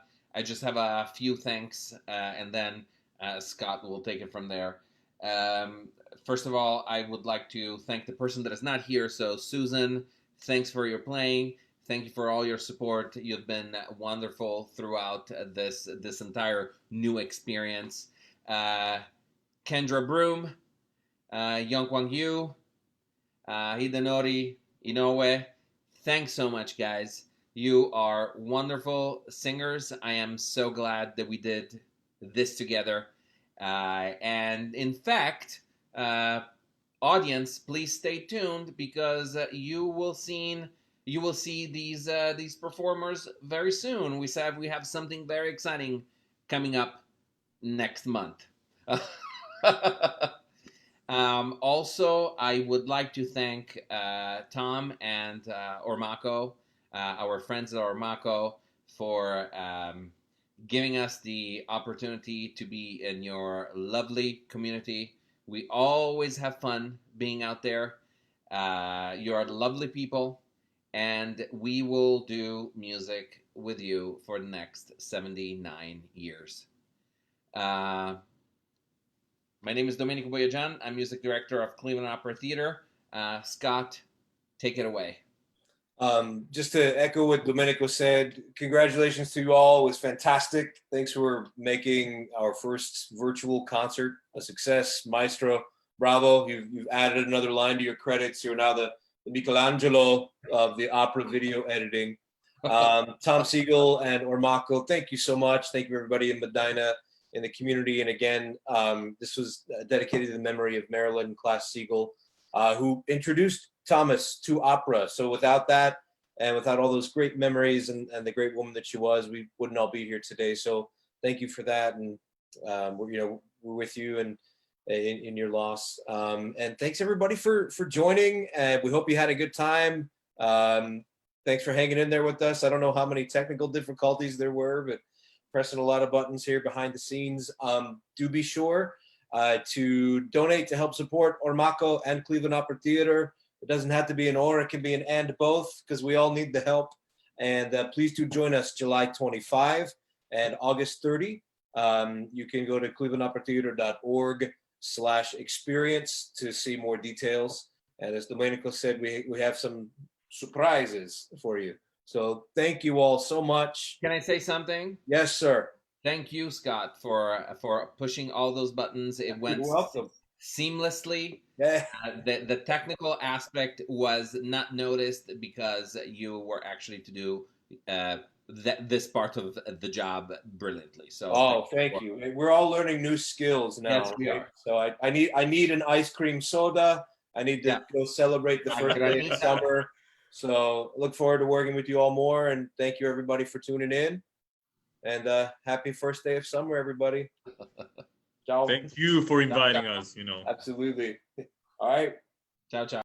Speaker 2: few thanks, and then Scott will take it from there. First of all, I would like to thank the person that is not here. So, Susan, thanks for your playing. Thank you for all your support. You've been wonderful throughout this entire new experience. Kendra Broom, Youngkwang Yu, Hidenori Inoue, thanks so much, guys. You are wonderful singers. I am so glad that we did this together. And in fact, audience, please stay tuned because you will see these performers very soon. We said we have something very exciting coming up next month. Also, I would like to thank Tom and Ormaco, our friends at Ormaco, for giving us the opportunity to be in your lovely community. We always have fun being out there. You are lovely people, and we will do music with you for the next 79 years. My name is Domenico Boyajan. I'm music director of Cleveland Opera Theater. Scott, take it away.
Speaker 1: Just to echo what Domenico said, congratulations to you all. It was fantastic. Thanks for making our first virtual concert a success. Maestro, bravo. You've added another line to your credits. You're now the Michelangelo of the opera video editing. Tom Siegel and Ormaco, thank you so much. Thank you, everybody in Medina, in the community. And again, this was dedicated to the memory of Marilyn Class Siegel, who introduced Thomas to opera. So without that, and without all those great memories and the great woman that she was, we wouldn't all be here today. So thank you for that. And we're with you and in your loss. And thanks everybody for joining. And we hope you had a good time. Thanks for hanging in there with us. I don't know how many technical difficulties there were, but pressing a lot of buttons here behind the scenes. Do be sure to donate to help support Ormaco and Cleveland Opera Theater. It doesn't have to be an or, it can be an and both, because we all need the help. And please do join us July 25 and August 30. You can go to clevelandoperatheater.org/experience to see more details. And as Domenico said, we have some surprises for you. So thank you all so much.
Speaker 2: Can I say something?
Speaker 1: Yes, sir.
Speaker 2: Thank you, Scott, for pushing all those buttons. It went
Speaker 1: You're welcome.
Speaker 2: Seamlessly.
Speaker 1: Yeah.
Speaker 2: The technical aspect was not noticed because you were actually to do this part of the job brilliantly. So
Speaker 1: thank you. We're all learning new skills now.
Speaker 2: Yes, we are.
Speaker 1: So I need an ice cream soda. I need to go celebrate the first day of summer. So look forward to working with you all more. And thank you everybody for tuning in. And happy first day of summer, everybody. Ciao.
Speaker 4: Thank you for inviting us.
Speaker 1: Absolutely. All right.
Speaker 2: Ciao, ciao.